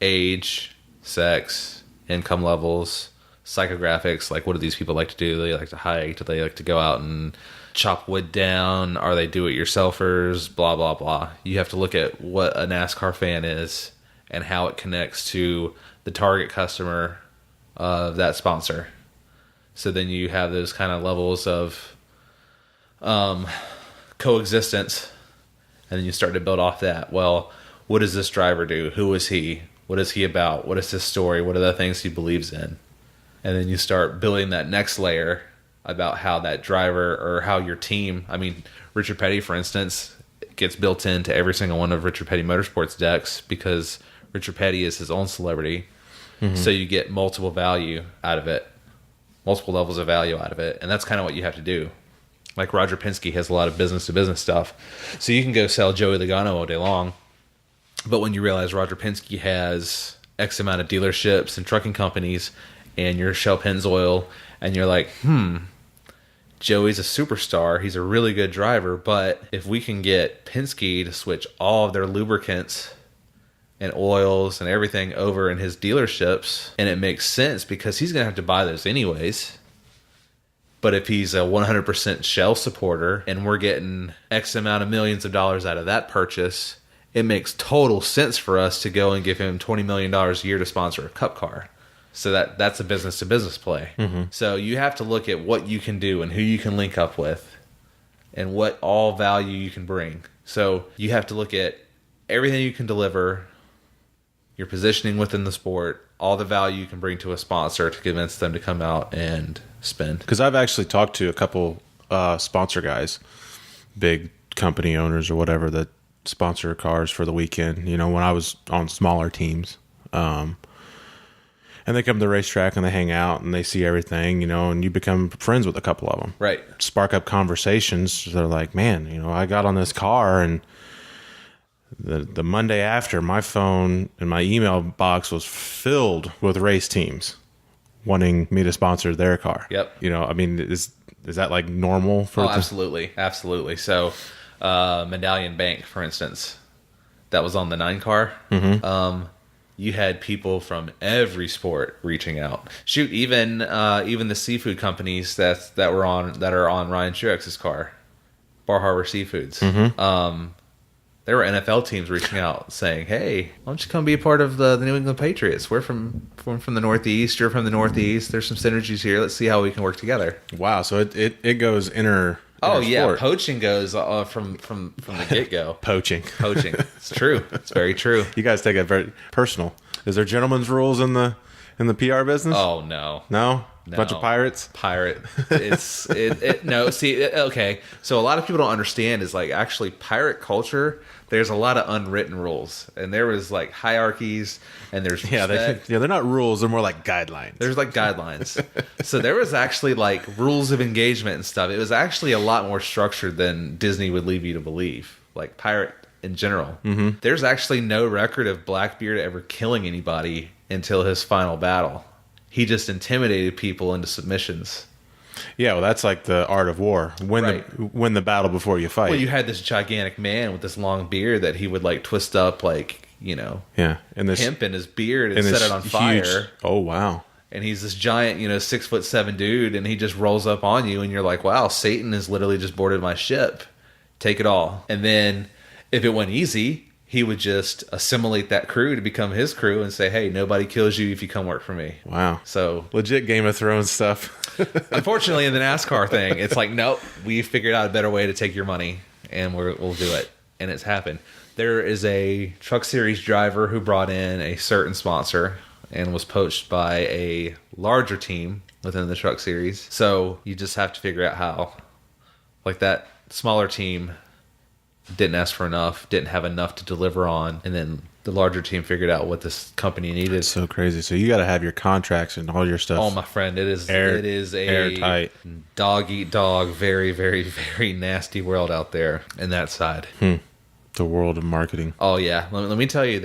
age, sex, income levels, psychographics. Like, what do these people like to do? Do they like to hike? Do they like to go out and chop wood down? Are they do-it-yourselfers? Blah, blah, blah. You have to look at what a NASCAR fan is and how it connects to the target customer of that sponsor. So then you have those kind of levels of coexistence, and then you start to build off that. Well, what does this driver do? Who is he? What is he about? What is his story? What are the things he believes in? And then you start building that next layer about how that driver or how your team, I mean, Richard Petty, for instance, gets built into every single one of Richard Petty Motorsports decks because Richard Petty is his own celebrity. Mm-hmm. So you get multiple value out of it, multiple levels of value out of it. And that's kind of what you have to do. Like Roger Penske has a lot of business-to-business stuff. So you can go sell Joey Logano all day long. But when you realize Roger Penske has X amount of dealerships and trucking companies, and you're Shell Pennzoil, and you're like, Joey's a superstar. He's a really good driver. But if we can get Penske to switch all of their lubricants and oils and everything over in his dealerships, and it makes sense because he's going to have to buy those anyways. But if he's a 100% Shell supporter and we're getting X amount of millions of dollars out of that purchase, it makes total sense for us to go and give him $20 million a year to sponsor a Cup car. So that's a business-to-business play. Mm-hmm. So you have to look at what you can do and who you can link up with and what all value you can bring. So you have to look at everything you can deliver, your positioning within the sport, all the value you can bring to a sponsor to convince them to come out and spend. Because I've actually talked to a couple sponsor guys, big company owners or whatever, that sponsor cars for the weekend, when I was on smaller teams. And they come to the racetrack and they hang out and they see everything, and you become friends with a couple of them. Right. Spark up conversations. They're like, man, I got on this car and the Monday after, my phone and my email box was filled with race teams wanting me to sponsor their car. Yep. Is that like normal for? Oh, absolutely. Absolutely. So, Medallion Bank, for instance, that was on the 9 car. Mm-hmm. You had people from every sport reaching out. Shoot, even the seafood companies that are on Ryan Truex's car, Bar Harbor Seafoods. Mm-hmm. There were NFL teams reaching out saying, "Hey, why don't you come be a part of the New England Patriots? We're from the Northeast. You're from the Northeast. There's some synergies here. Let's see how we can work together." Wow! So it goes inter. Oh yeah, sport. Poaching goes from the get go. Poaching. It's true. It's very true. You guys take it very personal. Is there gentlemen's rules in the PR business? Oh no. No? Bunch of pirates? Pirate. It's no. See, okay. So a lot of people don't understand is like actually pirate culture. There's a lot of unwritten rules, and there was like hierarchies, and there's respect. They're not rules. They're more like guidelines. There's like guidelines. So there was actually like rules of engagement and stuff. It was actually a lot more structured than Disney would leave you to believe. Like pirate in general. Mm-hmm. There's actually no record of Blackbeard ever killing anybody until his final battle. He just intimidated people into submissions. Yeah, well, that's like the art of war. Win the battle before you fight. Well, you had this gigantic man with this long beard that he would like twist up like, and this hemp in his beard and set it on fire. Oh, wow. And he's this giant, 6'7" dude, and he just rolls up on you, and you're like, wow, Satan has literally just boarded my ship. Take it all. And then if it went easy, he would just assimilate that crew to become his crew and say, hey, nobody kills you if you come work for me. Wow. So legit Game of Thrones stuff. Unfortunately, in the NASCAR thing, it's like, nope, we figured out a better way to take your money, and we'll do it. And it's happened. There is a Truck Series driver who brought in a certain sponsor and was poached by a larger team within the Truck Series. So you just have to figure out how. Like that smaller team didn't ask for enough, didn't have enough to deliver on, and then the larger team figured out what this company needed. It's so crazy. So you got to have your contracts and all your stuff. Oh, my friend, it is a airtight, dog eat dog, very, very, very nasty world out there in that side. The world of marketing. Oh yeah, let me tell you,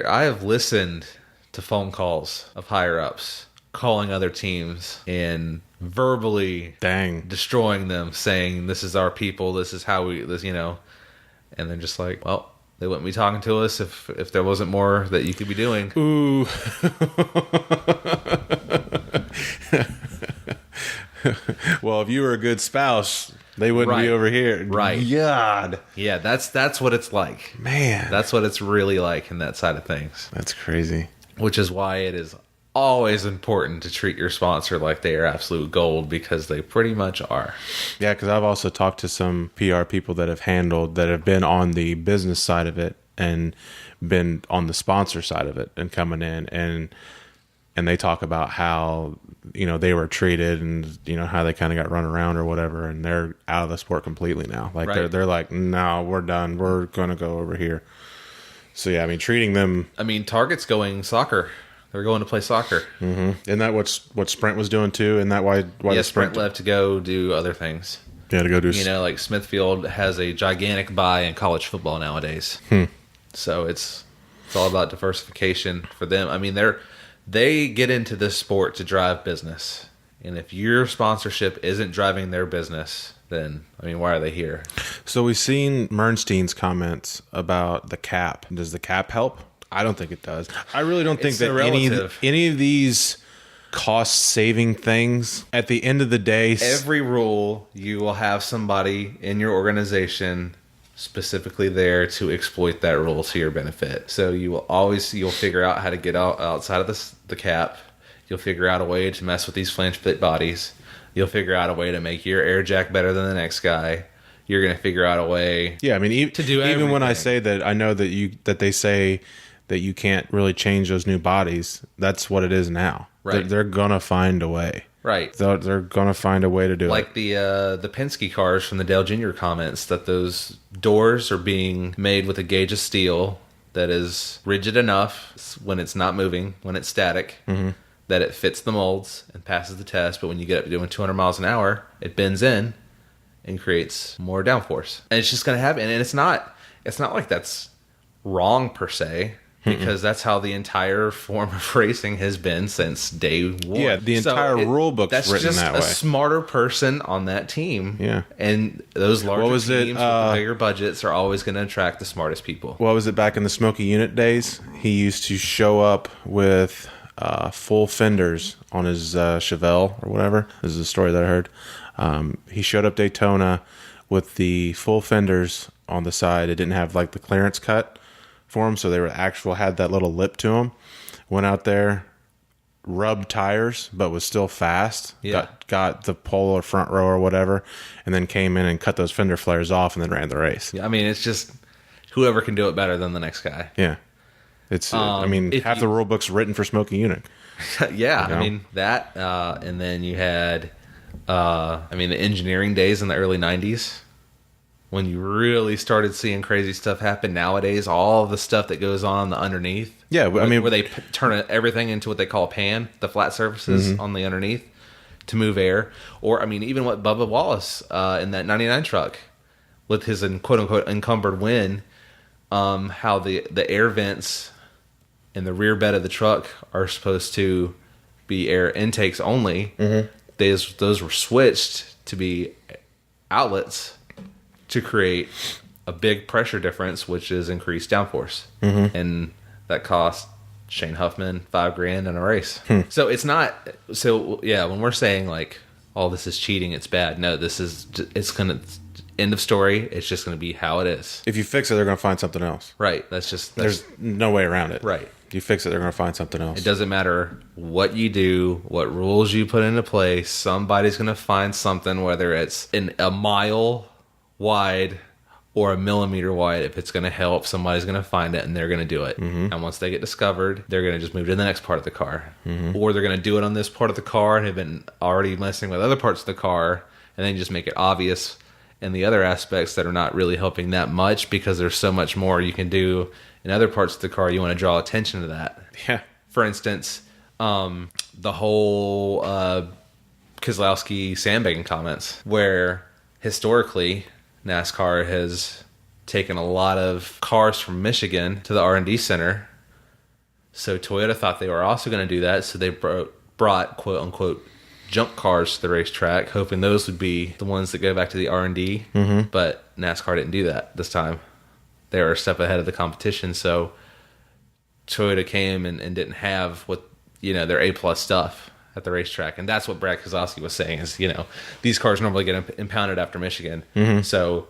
I have listened to phone calls of higher ups calling other teams and verbally destroying them, saying this is our people, this is how we this, and they're just like, well, they wouldn't be talking to us if there wasn't more that you could be doing. Ooh. Well, if you were a good spouse, they wouldn't be over here. Right. God. Yeah, that's what it's like. Man. That's what it's really like in that side of things. That's crazy. Which is why it is always important to treat your sponsor like they are absolute gold, because they pretty much are. Yeah, because I've also talked to some PR people that have been on the business side of it and been on the sponsor side of it and coming in and they talk about how, they were treated and, how they kind of got run around or whatever. And they're out of the sport completely now. Like they're like, no, we're done. We're going to go over here. So yeah, treating them. Target's going soccer. They're going to play soccer. Mm-hmm. Isn't that what Sprint was doing too? Isn't that why the Sprint left to go do other things? Yeah, to go do. Like Smithfield has a gigantic buy in college football nowadays. So it's all about diversification for them. They get into this sport to drive business, and if your sponsorship isn't driving their business, then why are they here? So we've seen Mernstein's comments about the cap. Does the cap help? I don't think it does. I really don't think that any of these cost-saving things, at the end of the day... Every rule, you will have somebody in your organization specifically there to exploit that rule to your benefit. So you'll figure out how to get outside of the cap. You'll figure out a way to mess with these flange fit bodies. You'll figure out a way to make your air jack better than the next guy. You're going to figure out a way to do everything. Even when I say that, I know that they say that you can't really change those new bodies. That's what it is now. Right. They're going to find a way. Right. They're going to find a way to do it. Like the Penske cars from the Dale Jr. comments, that those doors are being made with a gauge of steel that is rigid enough when it's not moving, when it's static, that it fits the molds and passes the test. But when you get up to doing 200 miles an hour, it bends in and creates more downforce. And it's just going to happen. And it's not like that's wrong per se, because that's how the entire form of racing has been since day one. Yeah, the entire rule book's written that way. That's just a smarter person on that team. Yeah. And those larger teams with the bigger budgets are always going to attract the smartest people. What was it back in the Smoky Unit days? He used to show up with full fenders on his Chevelle or whatever. This is a story that I heard. He showed up Daytona with the full fenders on the side. It didn't have like the clearance cut for them, so they had that little lip to them. Went out there, rubbed tires, but was still fast. Yeah. Got the pole or front row or whatever, and then came in and cut those fender flares off and then ran the race. Yeah, it's just whoever can do it better than the next guy. Yeah. It's half the rule book's written for Smoky Unit. Yeah, that and then you had the engineering days in the early 90s. When you really started seeing crazy stuff happen nowadays, all the stuff that goes on the underneath. Yeah, where they turn everything into what they call a pan, the flat surfaces on the underneath to move air. Or, even what Bubba Wallace in that 99 truck with his quote-unquote encumbered wing, how the air vents in the rear bed of the truck are supposed to be air intakes only. Those were switched to be outlets to create a big pressure difference, which is increased downforce. And that cost Shane Huffman $5,000 in a race. So it's not, when we're saying like, oh, this is cheating, it's bad. No, it's going to, end of story. It's just going to be how it is. If you fix it, they're going to find something else. Right. There's no way around it. Right. If you fix it, they're going to find something else. It doesn't matter what you do, what rules you put into place. Somebody's going to find something, whether it's a mile wide or a millimeter wide. If it's going to help, somebody's going to find it and they're going to do it. And once they get discovered, they're going to just move to the next part of the car. Or they're going to do it on this part of the car and have been already messing with other parts of the car, and then just make it obvious in the other aspects that are not really helping that much, because there's so much more you can do in other parts of the car. You want to draw attention to that. Yeah. For instance, the whole Keselowski sandbagging comments, where historically NASCAR has taken a lot of cars from Michigan to the R&D center. So Toyota thought they were also going to do that. So they brought, quote unquote, junk cars to the racetrack, hoping those would be the ones that go back to the R&D. But NASCAR didn't do that this time. They were a step ahead of the competition. So Toyota came and didn't have what, their A+ stuff at the racetrack. And that's what Brad Keselowski was saying is, these cars normally get impounded after Michigan. So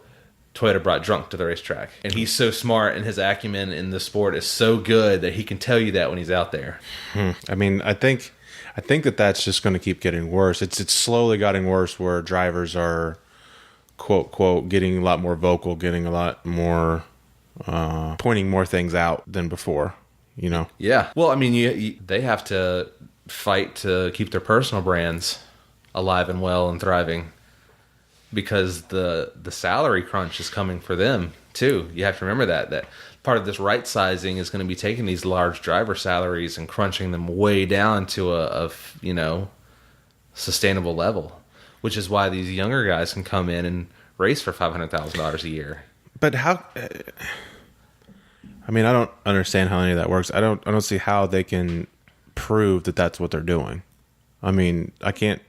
Toyota brought junk to the racetrack. And he's so smart, and his acumen in the sport is so good that he can tell you that when he's out there. I mean, I think that that's just going to keep getting worse. It's slowly getting worse where drivers are, quote, quote, getting a lot more vocal, getting a lot more, pointing more things out than before, Yeah. Well, I mean, they have to fight to keep their personal brands alive and well and thriving because the salary crunch is coming for them, too. You have to remember that part of this right sizing is going to be taking these large driver salaries and crunching them way down to a sustainable level, which is why these younger guys can come in and race for $500,000 a year. But how? I mean, I don't understand how any of that works. I don't see how they can prove that that's what they're doing. I mean, I can't.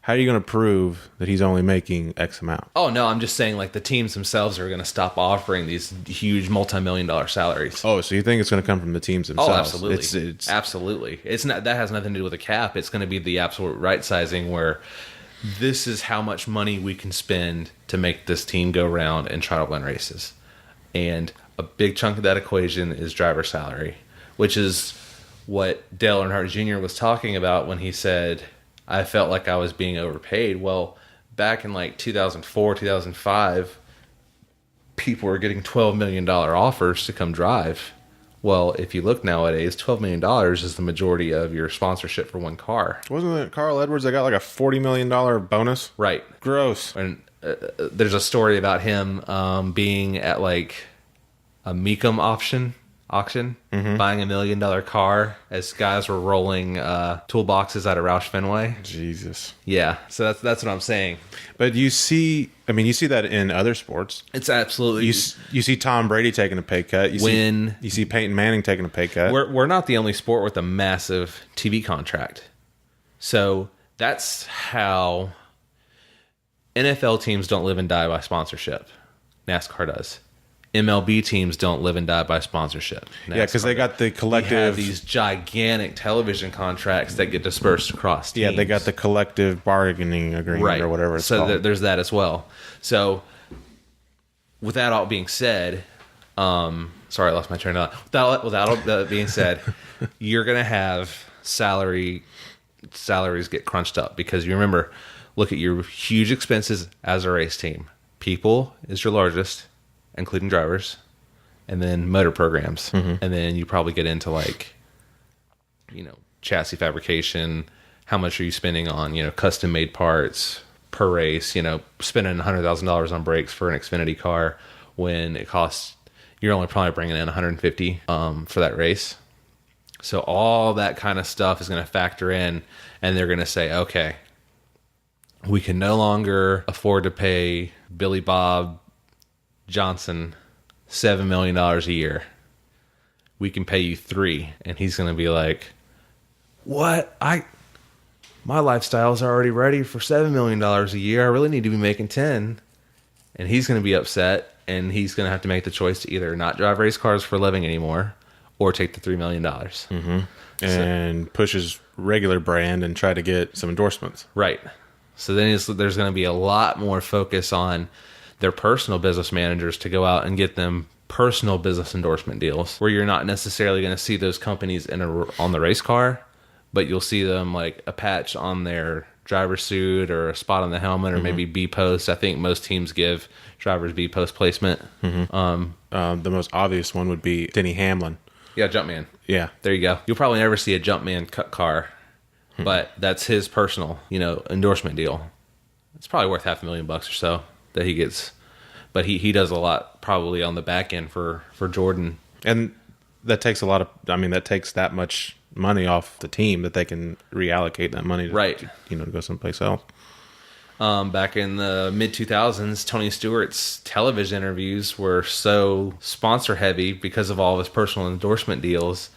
How are you going to prove that he's only making X amount? Oh, no, I'm just saying like the teams themselves are going to stop offering these huge multi-million-dollar salaries. Oh, so you think it's going to come from the teams themselves? Oh, absolutely. It's absolutely. It's not, that has nothing to do with a cap. It's going to be the absolute right sizing where this is how much money we can spend to make this team go around and try to win races. And a big chunk of that equation is driver salary, which is what Dale Earnhardt Jr. was talking about when he said, I felt like I was being overpaid. Well, back in like 2004, 2005, people were getting $12 million offers to come drive. Well, if you look nowadays, $12 million is the majority of your sponsorship for one car. Wasn't it Carl Edwards that got like a $40 million bonus? Right. Gross. And there's a story about him being at like a Mecum auction, buying $1 million car as guys were rolling toolboxes out of Roush Fenway. Jesus. Yeah, so that's what I'm saying. But you see that in other sports. It's absolutely. You see Tom Brady taking a pay cut. You see Peyton Manning taking a pay cut. We're not the only sport with a massive TV contract. So that's how NFL teams don't live and die by sponsorship. NASCAR does. MLB teams don't live and die by sponsorship. Yeah, because they got the collective. We have these gigantic television contracts that get dispersed across teams. Yeah, they got the collective bargaining agreement or whatever it's called. So there's that as well. So with that all being said, sorry, I lost my train of thought. Without all that being said, you're going to have salaries get crunched up because you remember, look at your huge expenses as a race team. People is your largest, including drivers, and then motor programs. And then you probably get into like, chassis fabrication. How much are you spending on, custom made parts per race, spending $100,000 on brakes for an Xfinity car when it costs, you're only probably bringing in $150 for that race. So all that kind of stuff is going to factor in, and they're going to say, okay, we can no longer afford to pay Billy Bob Johnson $7 million a year. We can pay you $3 million. And he's going to be like, what? My lifestyle is already ready for $7 million a year. I really need to be making 10. And he's going to be upset, and he's going to have to make the choice to either not drive race cars for a living anymore or take the $3 million. And push his regular brand and try to get some endorsements. Right. So then there's going to be a lot more focus on their personal business managers to go out and get them personal business endorsement deals where you're not necessarily going to see those companies on the race car, but you'll see them like a patch on their driver suit or a spot on the helmet or maybe B-post. I think most teams give drivers B-post placement. The most obvious one would be Denny Hamlin. Yeah, Jumpman. Yeah. There you go. You'll probably never see a Jumpman cut car, but that's his personal, endorsement deal. It's probably worth $500,000 or so that he gets, but he does a lot probably on the back end for Jordan. And that takes that takes that much money off the team that they can reallocate that money to, right. to go someplace else. Back in the mid 2000s, Tony Stewart's television interviews were so sponsor heavy because of all of his personal endorsement deals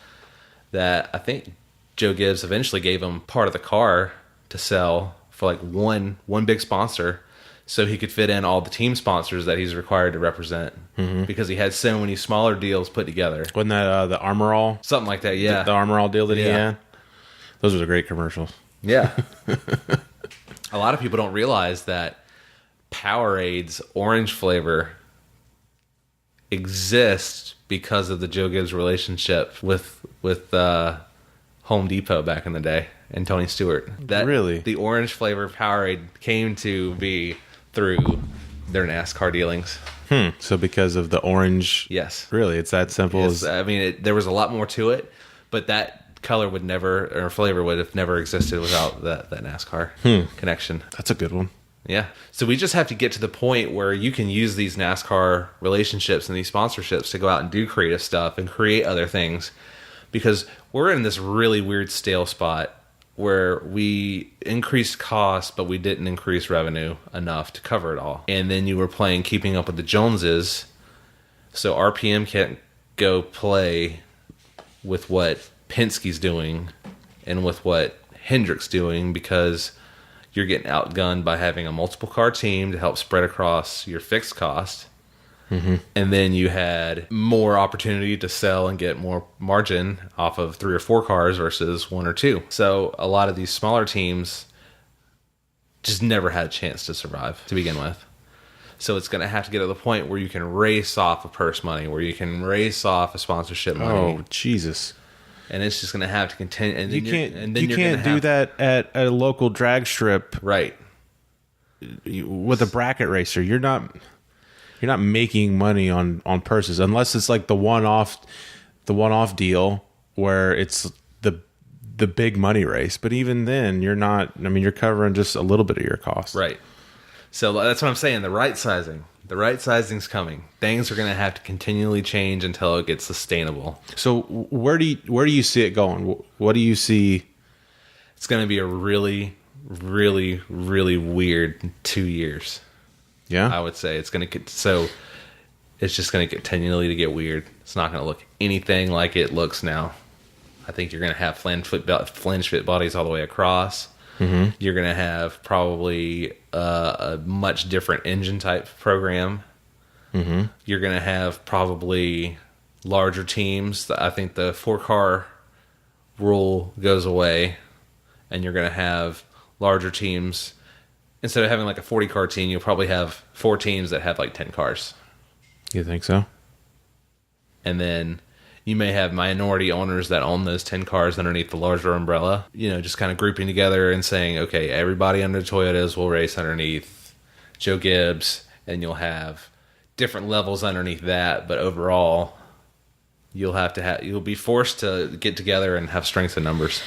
that I think Joe Gibbs eventually gave him part of the car to sell for like one big sponsor, so he could fit in all the team sponsors that he's required to represent, because he had so many smaller deals put together. Wasn't that the Armor All? Something like that, yeah. The Armor All deal that he had? Those were the great commercials. Yeah. A lot of people don't realize that Powerade's orange flavor exists because of the Joe Gibbs relationship with Home Depot back in the day and Tony Stewart. That Really? the orange flavor of Powerade came to be through their NASCAR dealings. So because of the orange... Yes. Really? It's that simple as... I mean, there was a lot more to it, but that color would never, or flavor would have never existed without that NASCAR connection. That's a good one. Yeah. So we just have to get to the point where you can use these NASCAR relationships and these sponsorships to go out and do creative stuff and create other things, because we're in this really weird stale spot where we increased costs, but we didn't increase revenue enough to cover it all. And then you were playing Keeping Up with the Joneses, so RPM can't go play with what Penske's doing and with what Hendrick's doing, because you're getting outgunned by having a multiple car team to help spread across your fixed cost. And then you had more opportunity to sell and get more margin off of 3 or 4 cars versus 1 or 2. So a lot of these smaller teams just never had a chance to survive to begin with. So it's going to have to get to the point where you can race off of purse money, where you can race off of sponsorship money. Oh, Jesus. And it's just going to have to continue. And You can't do that at a local drag strip, right, with a bracket racer. You're not making money on purses unless it's like the one-off deal where it's the big money race. But even then, you're not. I mean, you're covering just a little bit of your costs. right. So that's what I'm saying. The right sizing's coming. Things are going to have to continually change until it gets sustainable. So where do you see it going? What do you see? It's going to be a really, really, really weird 2 years. Yeah, I would say it's going to get it's just going to continually to get weird. It's not going to look anything like it looks now. I think you're going to have flange fit bodies all the way across. You're going to have probably a much different engine type program. You're going to have probably larger teams. I think the 4-car rule goes away, and you're going to have larger teams. Instead of having like a 40-car team, you'll probably have 4 teams that have like 10 cars. you think so? And then you may have minority owners that own those 10 cars underneath the larger umbrella, just kind of grouping together and saying, okay, everybody under Toyotas will race underneath Joe Gibbs, and you'll have different levels underneath that, but overall you'll be forced to get together and have strengths in numbers.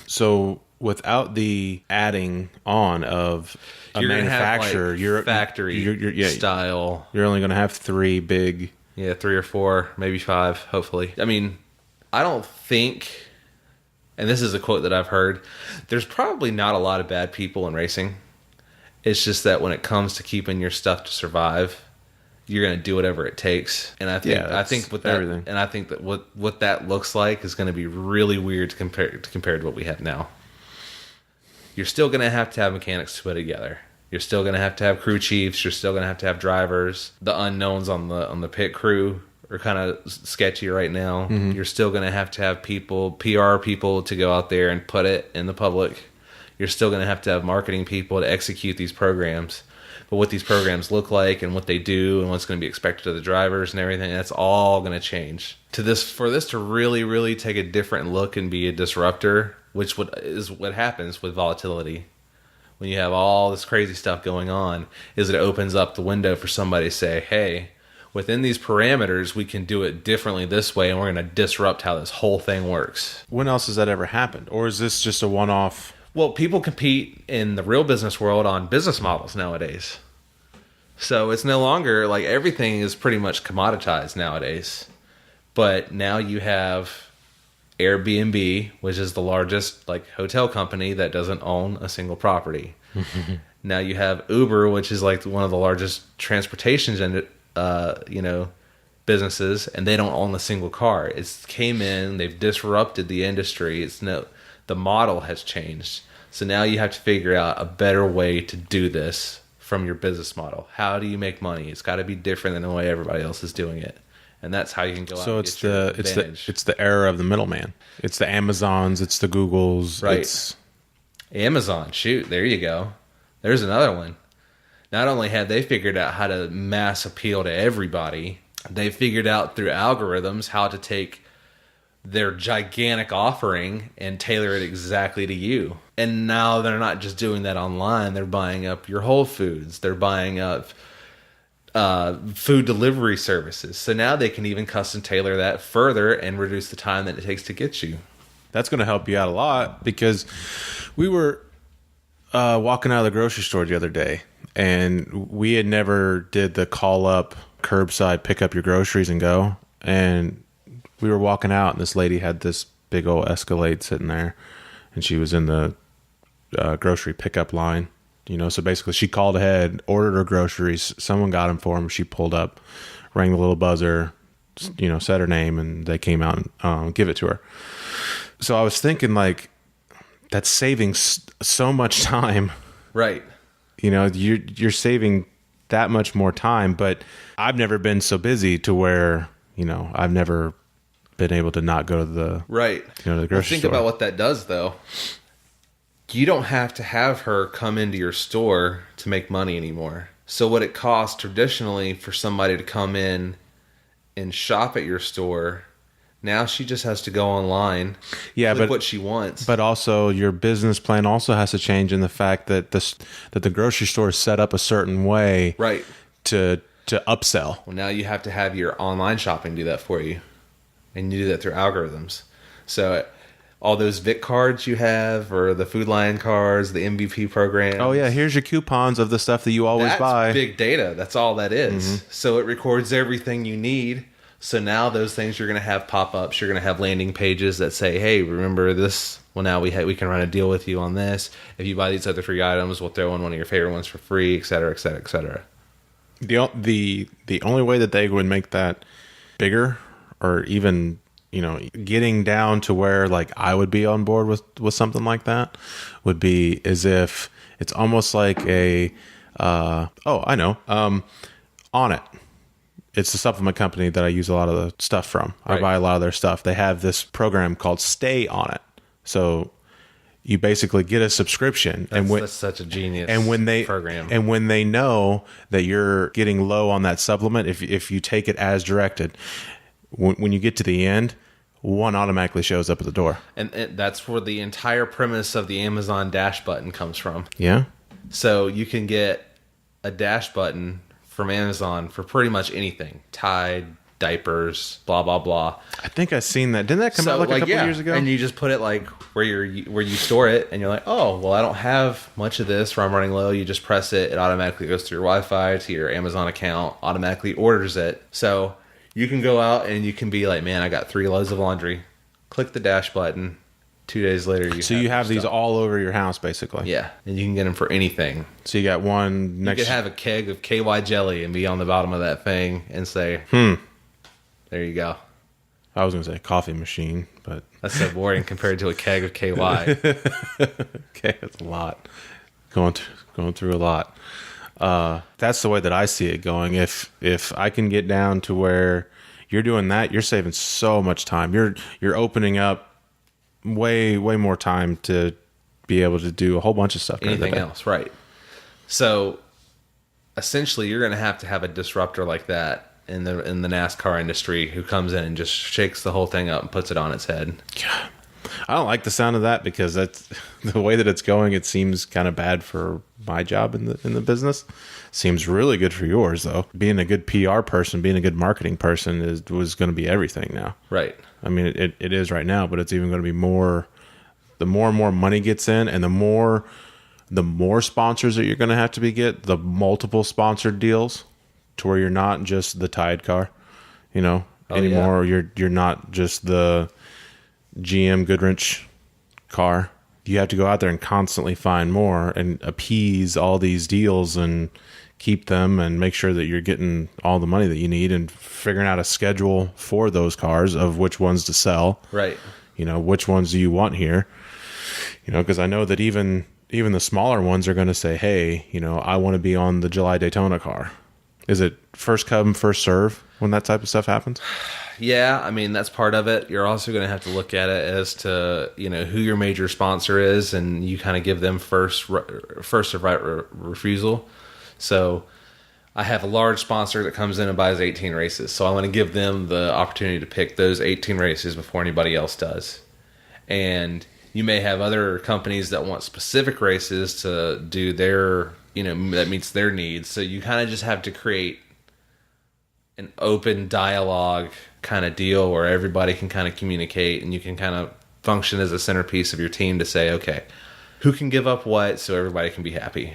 So without the adding on of a manufacturer, you're factory style. You're only going to have 3 big. Yeah, 3 or 4, maybe 5, hopefully. I mean, I don't think, and this is a quote that I've heard, there's probably not a lot of bad people in racing. It's just that when it comes to keeping your stuff to survive, you're going to do whatever it takes. And I think with that, everything. And I think that what that looks like is going to be really weird compared to what we have now. You're still going to have mechanics to put together. You're still going to have crew chiefs. You're still going to have drivers. The unknowns on the pit crew are kind of sketchy right now. You're still going to have people, PR people, to go out there and put it in the public. You're still going to have marketing people to execute these programs. But what these programs look like and what they do and what's going to be expected of the drivers and everything, that's all going to change. For this to really, really take a different look and be a disruptor, which is what happens with volatility. When you have all this crazy stuff going on, is it opens up the window for somebody to say, hey, within these parameters, we can do it differently this way, and we're going to disrupt how this whole thing works. When else has that ever happened? Or is this just a one-off? Well, people compete in the real business world on business models nowadays. So it's no longer like everything is pretty much commoditized nowadays. But now you have Airbnb, which is the largest like hotel company that doesn't own a single property. Now you have Uber, which is like one of the largest transportation businesses, and they don't own a single car. It's came in, they've disrupted the industry. The model has changed. So now you have to figure out a better way to do this from your business model. How do you make money? It's got to be different than the way everybody else is doing it. And that's how you can go out and get your advantage. It's the era of the middleman. It's the Amazons, it's the Googles. Right. It's Amazon, shoot, there you go. There's another one. Not only have they figured out how to mass appeal to everybody, they figured out through algorithms how to take their gigantic offering and tailor it exactly to you. And now they're not just doing that online. They're buying up your Whole Foods. They're buying up food delivery services. So now they can even custom tailor that further and reduce the time that it takes to get you. That's going to help you out a lot, because we were walking out of the grocery store the other day, and we had never did the call up curbside, pick up your groceries and go. And we were walking out, and this lady had this big old Escalade sitting there, and she was in the grocery pickup line. So basically she called ahead, ordered her groceries, someone got them for them, she pulled up, rang the little buzzer, said her name, and they came out and give it to her. So I was thinking, like, that's saving so much time. Right. You're saving that much more time, but I've never been so busy to where, I've never been able to not go to the right. The grocery Think store. about what that does, though. You don't have to have her come into your store to make money anymore. So what it costs traditionally for somebody to come in and shop at your store, now she just has to go online, click what she wants. But also your business plan also has to change in the fact that the grocery store is set up a certain way, right, to upsell. Well, now you have to have your online shopping do that for you, and you do that through algorithms. So all those VIC cards you have, or the Food Lion cards, the MVP program. Oh yeah, here's your coupons of the stuff that you always buy. That's big data. That's all that is. Mm-hmm. So it records everything you need. So now those things you're going to have pop-ups. You're going to have landing pages that say, hey, remember this? Well, now we can run a deal with you on this. If you buy these other free items, we'll throw in one of your favorite ones for free, et cetera, et cetera, et cetera. The only way that they would make that bigger, or even getting down to where like I would be on board with something like that, would be as if it's almost like a On It. It's the supplement company that I use a lot of the stuff from. Right. I buy a lot of their stuff. They have this program called Stay On It. So you basically get a subscription, that's such a genius program. And when they know that you're getting low on that supplement, if you take it as directed, when you get to the end, one automatically shows up at the door. And that's where the entire premise of the Amazon dash button comes from. Yeah. So you can get a dash button from Amazon for pretty much anything. Tide, diapers, blah, blah, blah. I think I've seen that. Didn't that come out like a couple years ago? And you just put it like where you store it, and you're like, oh, well, I don't have much of this, or I'm running low. You just press it. It automatically goes through your Wi-Fi to your Amazon account, automatically orders it. So you can go out and you can be like, man, I got 3 loads of laundry. Click the dash button. 2 days later, you have these all over your house, basically. Yeah, and you can get them for anything. So you got one next. You could have a keg of KY jelly and be on the bottom of that thing and say, there you go. I was going to say coffee machine, but that's so boring compared to a keg of KY. Okay, that's a lot. Going through a lot. That's the way that I see it going. If I can get down to where you're doing that, you're saving so much time. You're opening up way more time to be able to do a whole bunch of stuff. Anything else, right? So essentially, you're going to have a disruptor like that in the NASCAR industry who comes in and just shakes the whole thing up and puts it on its head. God, I don't like the sound of that, because that's the way that it's going. It seems kind of bad for my job in the business. Seems really good for yours, though. Being a good PR person, being a good marketing person was going to be everything now. Right. I mean, it is right now, but it's even going to be more. The more and more money gets in, and the more sponsors that you're going to have to get, the multiple sponsored deals, to where you're not just the Tide car, anymore. Yeah. You're not just the GM Goodwrench car. You have to go out there and constantly find more and appease all these deals and keep them and make sure that you're getting all the money that you need and figuring out a schedule for those cars of which ones to sell. Right. You know, which ones do you want here? You know, because I know that even the smaller ones are going to say, hey, you know, I want to be on the July Daytona car. Is it first come, first serve when that type of stuff happens? Yeah, I mean, that's part of it. You're also going to have to look at it as to, you know, who your major sponsor is, and you kind of give them first of right refusal. So I have a large sponsor that comes in and buys 18 races. So I want to give them the opportunity to pick those 18 races before anybody else does. And you may have other companies that want specific races to do their, you know, that meets their needs. So you kind of just have to create an open dialogue kind of deal where everybody can kind of communicate and you can kind of function as a centerpiece of your team to say, okay, who can give up what so everybody can be happy?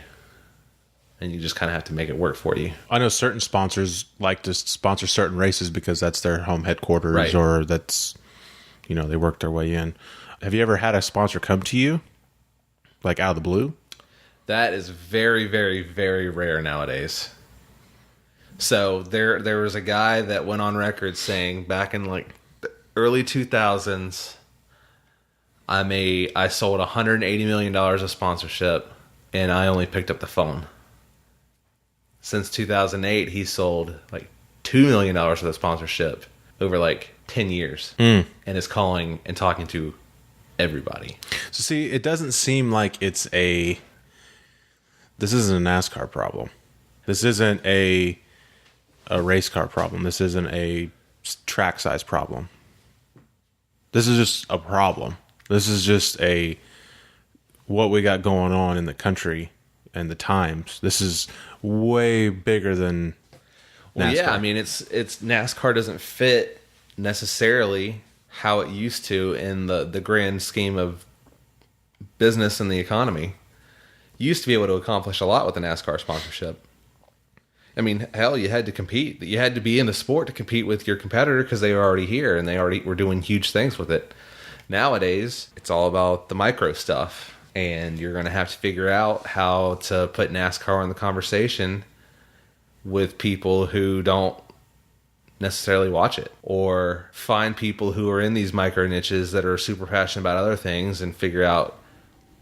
And you just kind of have to make it work for you. I know certain sponsors like to sponsor certain races because that's their home headquarters, right, or that's, you know, they work their way in. Have you ever had a sponsor come to you, like out of the blue? That is very, very, very rare nowadays. So there was a guy that went on record saying back in like the early 2000s, I sold $180 million of sponsorship, and I only picked up the phone. Since 2008, he sold like $2 million worth of sponsorship over like 10 years, and is calling and talking to everybody. So see, it doesn't seem like this isn't a NASCAR problem. This isn't a race car problem. This isn't a track size problem. This is just a problem. This is just what we got going on in the country and the times. This is way bigger than NASCAR. Well, yeah, I mean, it's NASCAR doesn't fit necessarily how it used to in the grand scheme of business and the economy. You used to be able to accomplish a lot with a NASCAR sponsorship. I mean, hell, you had to compete. You had to be in the sport to compete with your competitor because they were already here and they already were doing huge things with it. Nowadays, it's all about the micro stuff, and you're going to have to figure out how to put NASCAR in the conversation with people who don't necessarily watch it, or find people who are in these micro niches that are super passionate about other things and figure out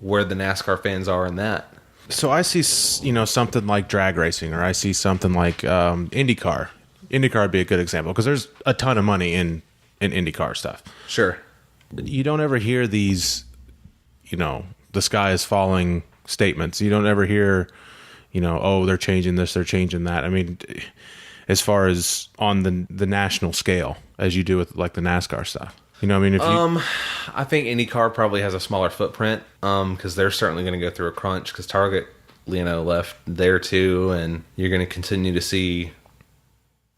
where the NASCAR fans are in that. So I see, you know, something like drag racing, or I see something like IndyCar. IndyCar would be a good example because there's a ton of money in IndyCar stuff. Sure. You don't ever hear these, you know, the sky is falling statements. You don't ever hear, you know, oh, they're changing this, they're changing that. I mean, as far as on the national scale as you do with like the NASCAR stuff. You know, I mean, if you... I think IndyCar probably has a smaller footprint because they're certainly going to go through a crunch because Target, you know, left there too, and you're going to continue to see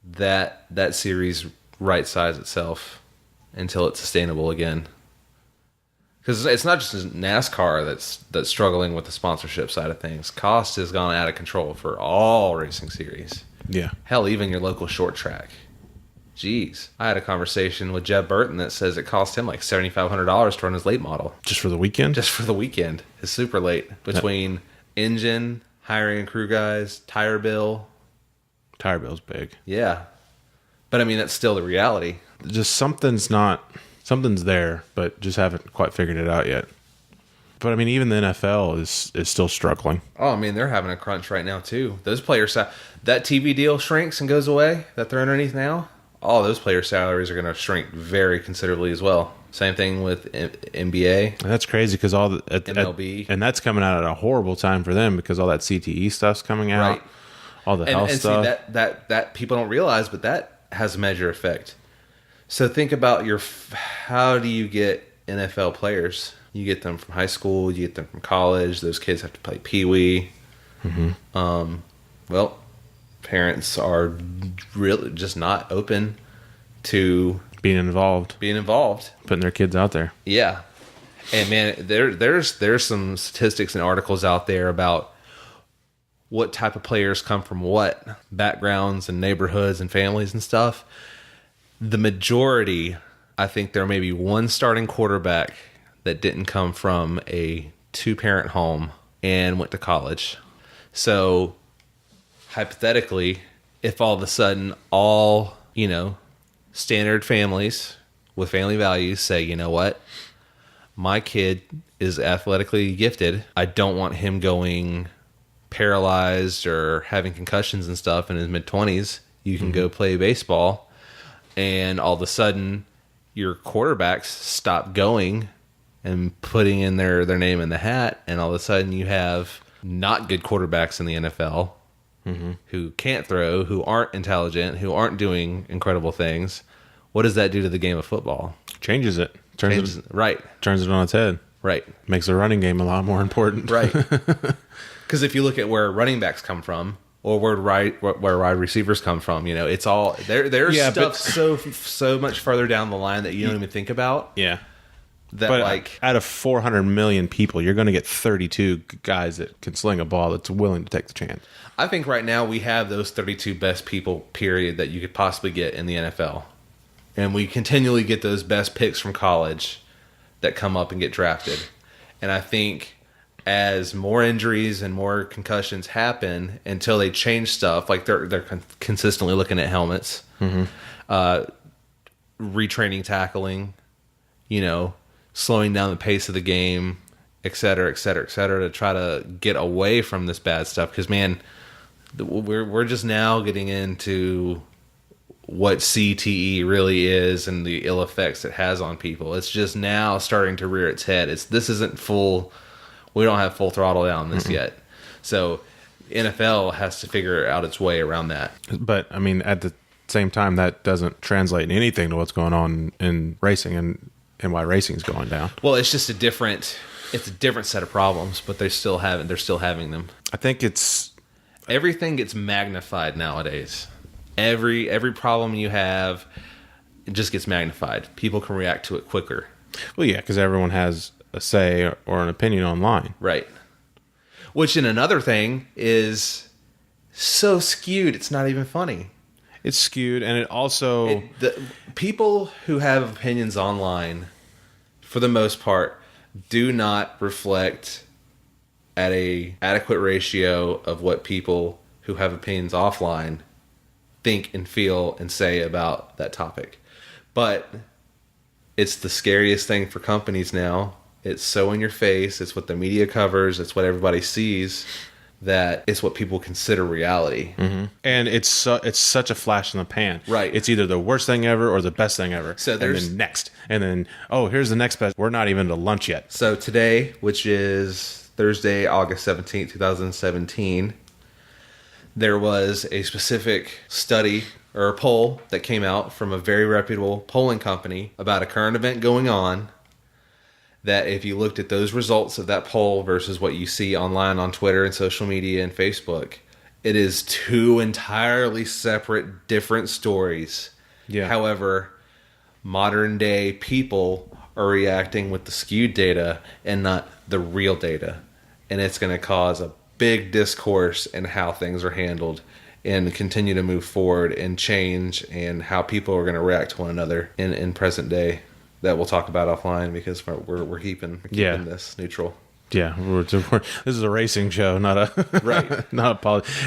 that series right size itself until it's sustainable again. Because it's not just NASCAR that's struggling with the sponsorship side of things. Cost has gone out of control for all racing series. Yeah. Hell, even your local short track. Jeez. I had a conversation with Jeb Burton that says it cost him like $7,500 to run his late model. Just for the weekend? Just for the weekend. His super late. Between engine, hiring crew guys, tire bill. Tire bill's big. Yeah. But I mean, that's still the reality. Just something's there, but just haven't quite figured it out yet. But I mean, even the NFL is still struggling. Oh, I mean, they're having a crunch right now too. Those players, that TV deal shrinks and goes away that they're underneath now. All those player salaries are going to shrink very considerably as well. Same thing with NBA. And that's crazy because all the MLB, and that's coming out at a horrible time for them because all that CTE stuff's coming out. Right. All the health stuff. See, that people don't realize, but that has a major effect. So think about how do you get NFL players? You get them from high school, you get them from college. Those kids have to play Pee-wee. Mm-hmm. Well, parents are really just not open to being involved, putting their kids out there. Yeah, and man, there's some statistics and articles out there about what type of players come from what backgrounds and neighborhoods and families and stuff. The majority I think there may be one starting quarterback that didn't come from a 2-parent home and went to college. So hypothetically, if all of a sudden all, standard families with family values say, you know what, my kid is athletically gifted. I don't want him going paralyzed or having concussions and stuff in his mid-20s. You can go play baseball. And all of a sudden, your quarterbacks stop going and putting in their name in the hat. And all of a sudden, you have not good quarterbacks in the NFL who can't throw, who aren't intelligent, who aren't doing incredible things. What does that do to the game of football? Changes it. Turns it on its head. Right. Makes the running game a lot more important. Right. Because if you look at where running backs come from, or where wide receivers come from, it's all there's stuff so much further down the line that you don't even think about. Yeah. But out of 400 million people, you're going to get 32 guys that can sling a ball that's willing to take the chance. I think right now we have those 32 best people, period, that you could possibly get in the NFL. And we continually get those best picks from college that come up and get drafted. And I think as more injuries and more concussions happen until they change stuff, like they're consistently looking at helmets, retraining tackling, slowing down the pace of the game, et cetera, et cetera, et cetera, to try to get away from this bad stuff. Because, man, we're just now getting into what CTE really is and the ill effects it has on people. It's just now starting to rear its head. This isn't full. We don't have full throttle down this yet. So NFL has to figure out its way around that. But I mean, at the same time, that doesn't translate in anything to what's going on in racing and why racing is going down. Well, it's just a different set of problems, but they're still having them. I think everything gets magnified nowadays. Every problem you have, it just gets magnified. People can react to it quicker. Well, yeah, because everyone has a say or an opinion online. Right. Which in another thing is so skewed, it's not even funny. It's skewed, and it also... the people who have opinions online, for the most part, do not reflect at a adequate ratio of what people who have opinions offline think and feel and say about that topic. But it's the scariest thing for companies now. It's so in your face. It's what the media covers. It's what everybody sees. That it's what people consider reality. Mm-hmm. And it's such a flash in the pan. Right. It's either the worst thing ever or the best thing ever. So there's... And then next. And then, here's the next best. We're not even to lunch yet. So today, which is Thursday, August 17th, 2017, there was a specific study or a poll that came out from a very reputable polling company about a current event going on, that if you looked at those results of that poll versus what you see online on Twitter and social media and Facebook, it is two entirely separate, different stories. Yeah. However, modern day people are reacting with the skewed data and not the real data. And it's going to cause a big discourse in how things are handled and continue to move forward and change, and how people are going to react to one another in present day. That we'll talk about offline, because we're keeping this neutral. Yeah, this is a racing show, not a not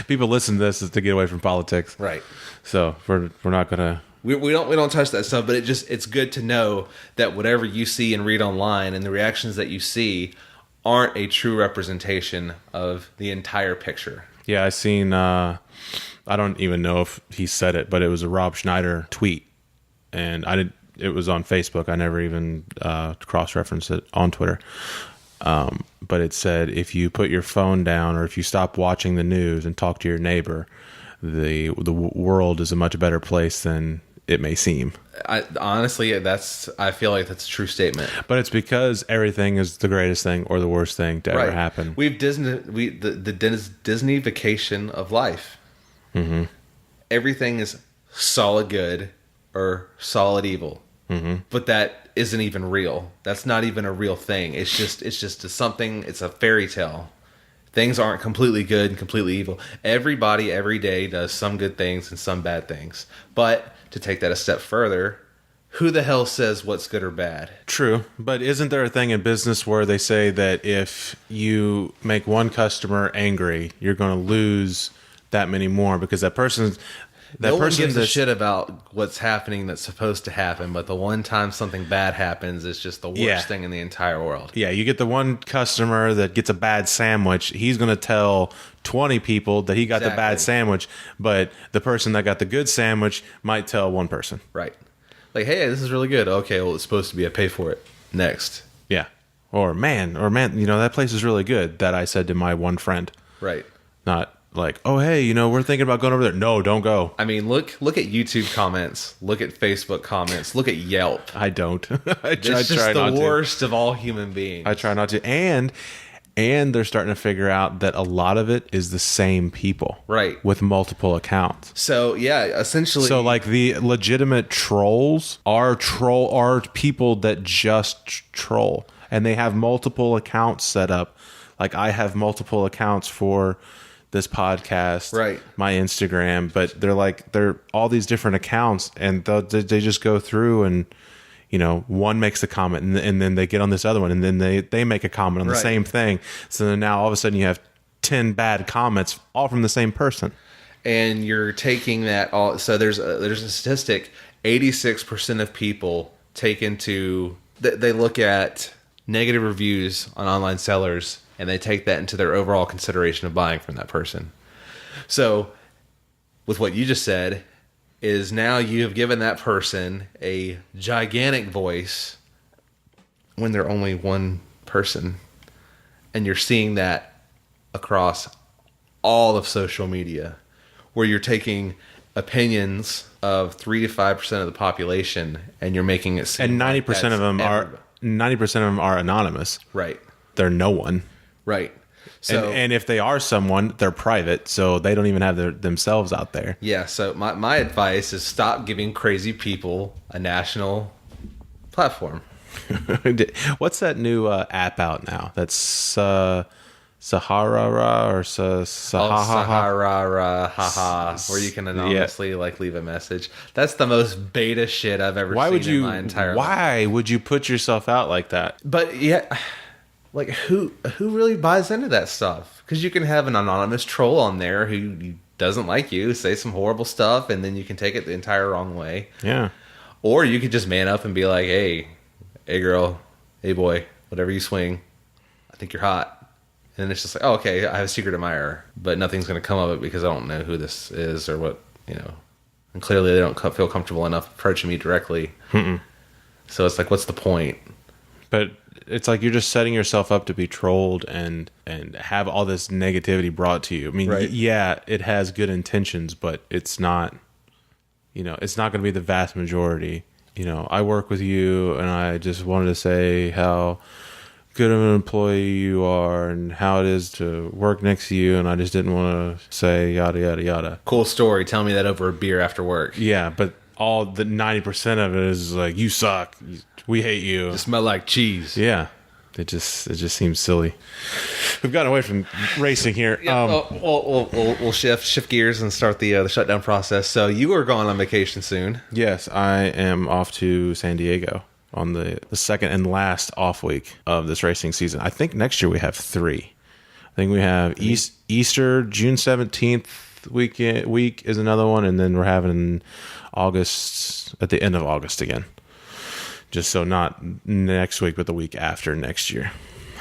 people listen to this is to get away from politics, right? So we're not gonna we don't touch that stuff, but it's good to know that whatever you see and read online and the reactions that you see aren't a true representation of the entire picture. Yeah, I seen. I don't even know if he said it, but it was a Rob Schneider tweet, and it was on Facebook. I never even cross-referenced it on Twitter. But it said, if you put your phone down or if you stop watching the news and talk to your neighbor, the world is a much better place than it may seem. Honestly, I feel like that's a true statement. But it's because everything is the greatest thing or the worst thing to ever happen. We've the Disney-fication of life. Mm-hmm. Everything is solid good or solid evil. Mm-hmm. But that isn't even real. That's not even a real thing. It's just something. It's a fairy tale. Things aren't completely good and completely evil. Everybody every day does some good things and some bad things. But to take that a step further, who the hell says what's good or bad? True, but isn't there a thing in business where they say that if you make one customer angry, you're going to lose that many more because that person gives a shit about what's happening that's supposed to happen, but the one time something bad happens is just the worst thing in the entire world. Yeah, you get the one customer that gets a bad sandwich, he's going to tell 20 people that he got the bad sandwich, but the person that got the good sandwich might tell one person. Right. Like, hey, this is really good. Okay, well, it's supposed to be. I pay for it. Next. Yeah. Or man, that place is really good, that I said to my one friend. Right. Not like, oh, hey, we're thinking about going over there. No, don't go. I mean, look at YouTube comments. Look at Facebook comments. Look at Yelp. I don't. It's just the worst of all human beings. I try not to. And they're starting to figure out that a lot of it is the same people. Right. With multiple accounts. So, yeah, essentially. So, like, the legitimate trolls are people that just troll. And they have multiple accounts set up. Like, I have multiple accounts for this podcast, right? My Instagram, but they're all these different accounts, and they just go through and one makes a comment, and then they get on this other one, and then they make a comment on the same thing. So then now all of a sudden you have 10 bad comments, all from the same person, and you're taking that all. So there's a statistic: 86% of people they look at negative reviews on online sellers, and they take that into their overall consideration of buying from that person. So with what you just said is now you have given that person a gigantic voice when they're only one person. And you're seeing that across all of social media, where you're taking opinions of 3 to 5% of the population and you're making it seem and 90% of them are anonymous. Right. They're no one. Right. So, and if they are someone, they're private, so they don't even have themselves out there. Yeah, so my advice is stop giving crazy people a national platform. What's that new app out now? That's Sahara or Sahara, where you can anonymously leave a message. That's the most beta shit I've ever seen in my entire life. Why would you put yourself out like that? But yeah, like who really buys into that stuff? Because you can have an anonymous troll on there who doesn't like you, say some horrible stuff, and then you can take it the entire wrong way. Yeah. Or you could just man up and be like, hey girl, hey boy, whatever you swing, I think you're hot. And it's just like, oh, okay, I have a secret admirer, but nothing's going to come of it because I don't know who this is or what, And clearly they don't feel comfortable enough approaching me directly. Mm-mm. So it's like, what's the point? But it's like you're just setting yourself up to be trolled and have all this negativity brought to you. I mean, right. Yeah, it has good intentions, but it's not, it's not going to be the vast majority. I work with you, and I just wanted to say how good of an employee you are and how it is to work next to you, and I just didn't want to say yada yada yada. Cool story. Tell me that over a beer after work. Yeah, but all the 90% of it is like, you suck, we hate you, you smell like cheese. Yeah, it just seems silly. We've gotten away from racing here. Yeah, we'll shift gears and start the shutdown process. So you are going on vacation soon. Yes, I am off to San Diego on the second and last off week of this racing season. I think next year we have 3. I think we have Easter, June 17th week is another one, and then we're having August, at the end of August again. Just so not next week, but the week after next year.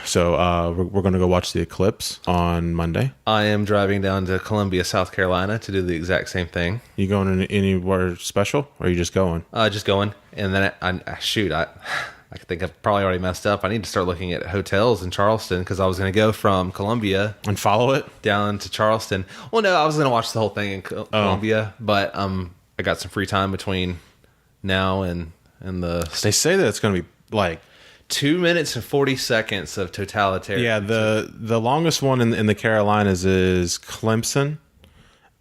So we're going to go watch the eclipse on Monday. I am driving down to Columbia, South Carolina to do the exact same thing. You going anywhere special, or are you just going? Just going. And then I think I've probably already messed up. I need to start looking at hotels in Charleston because I was going to go from Columbia and follow it down to Charleston. Well, no, I was going to watch the whole thing in Columbia, but I got some free time between now and the. They say that it's going to be like 2 minutes and 40 seconds of totalitarian. Yeah, the longest one in the Carolinas is Clemson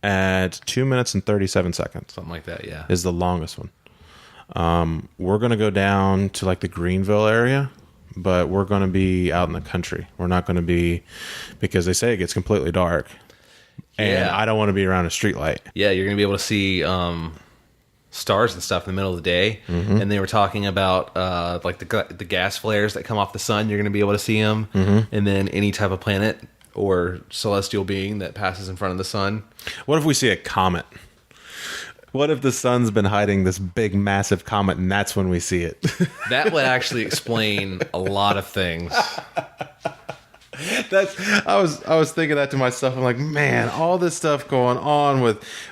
at 2 minutes and 37 seconds. Something like that, yeah. Is the longest one. We're going to go down to like the Greenville area, but we're going to be out in the country. We're not going to be, because they say it gets completely dark. And I don't want to be around a street light. Yeah, you're going to be able to see stars and stuff in the middle of the day, and they were talking about like the gas flares that come off the sun. You're going to be able to see them, and then any type of planet or celestial being that passes in front of the sun. What if we see a comet? What if the sun's been hiding this big, massive comet, and that's when we see it? That would actually explain a lot of things. I was thinking that to myself. I'm like, man, all this stuff going on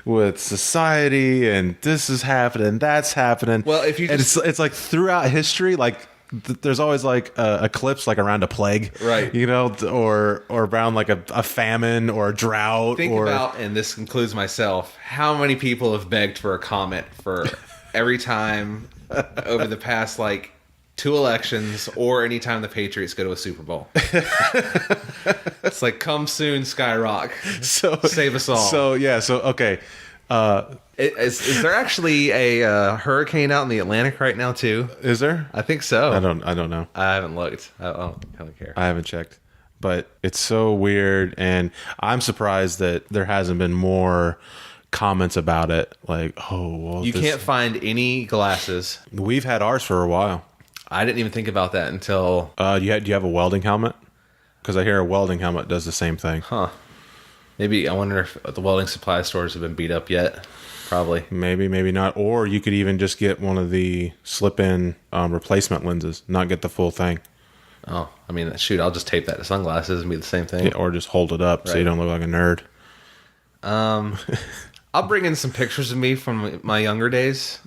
with society, and this is happening, that's happening. Well, if you just, it's like throughout history, like there's always like a eclipse, like around a plague, right? You know, or around like a famine or a drought. Think about, and this includes myself, how many people have begged for a comet for every time over the past like 2 elections, or anytime the Patriots go to a Super Bowl. It's like, come soon, Skyrock. So save us all. So yeah. So okay. Is there actually a hurricane out in the Atlantic right now too? Is there? I think so. I don't know. I haven't looked. I don't really care. I haven't checked. But it's so weird, and I'm surprised that there hasn't been more comments about it. Like, oh, well, you can't find any glasses. We've had ours for a while. I didn't even think about that until... Do you have a welding helmet? Because I hear a welding helmet does the same thing. Huh. Maybe, I wonder if the welding supply stores have been beat up yet. Probably. Maybe, maybe not. Or you could even just get one of the slip-in replacement lenses, not get the full thing. Oh, I mean, shoot, I'll just tape that to sunglasses and be the same thing. Yeah, or just hold it up so you don't look like a nerd. I'll bring in some pictures of me from my younger days.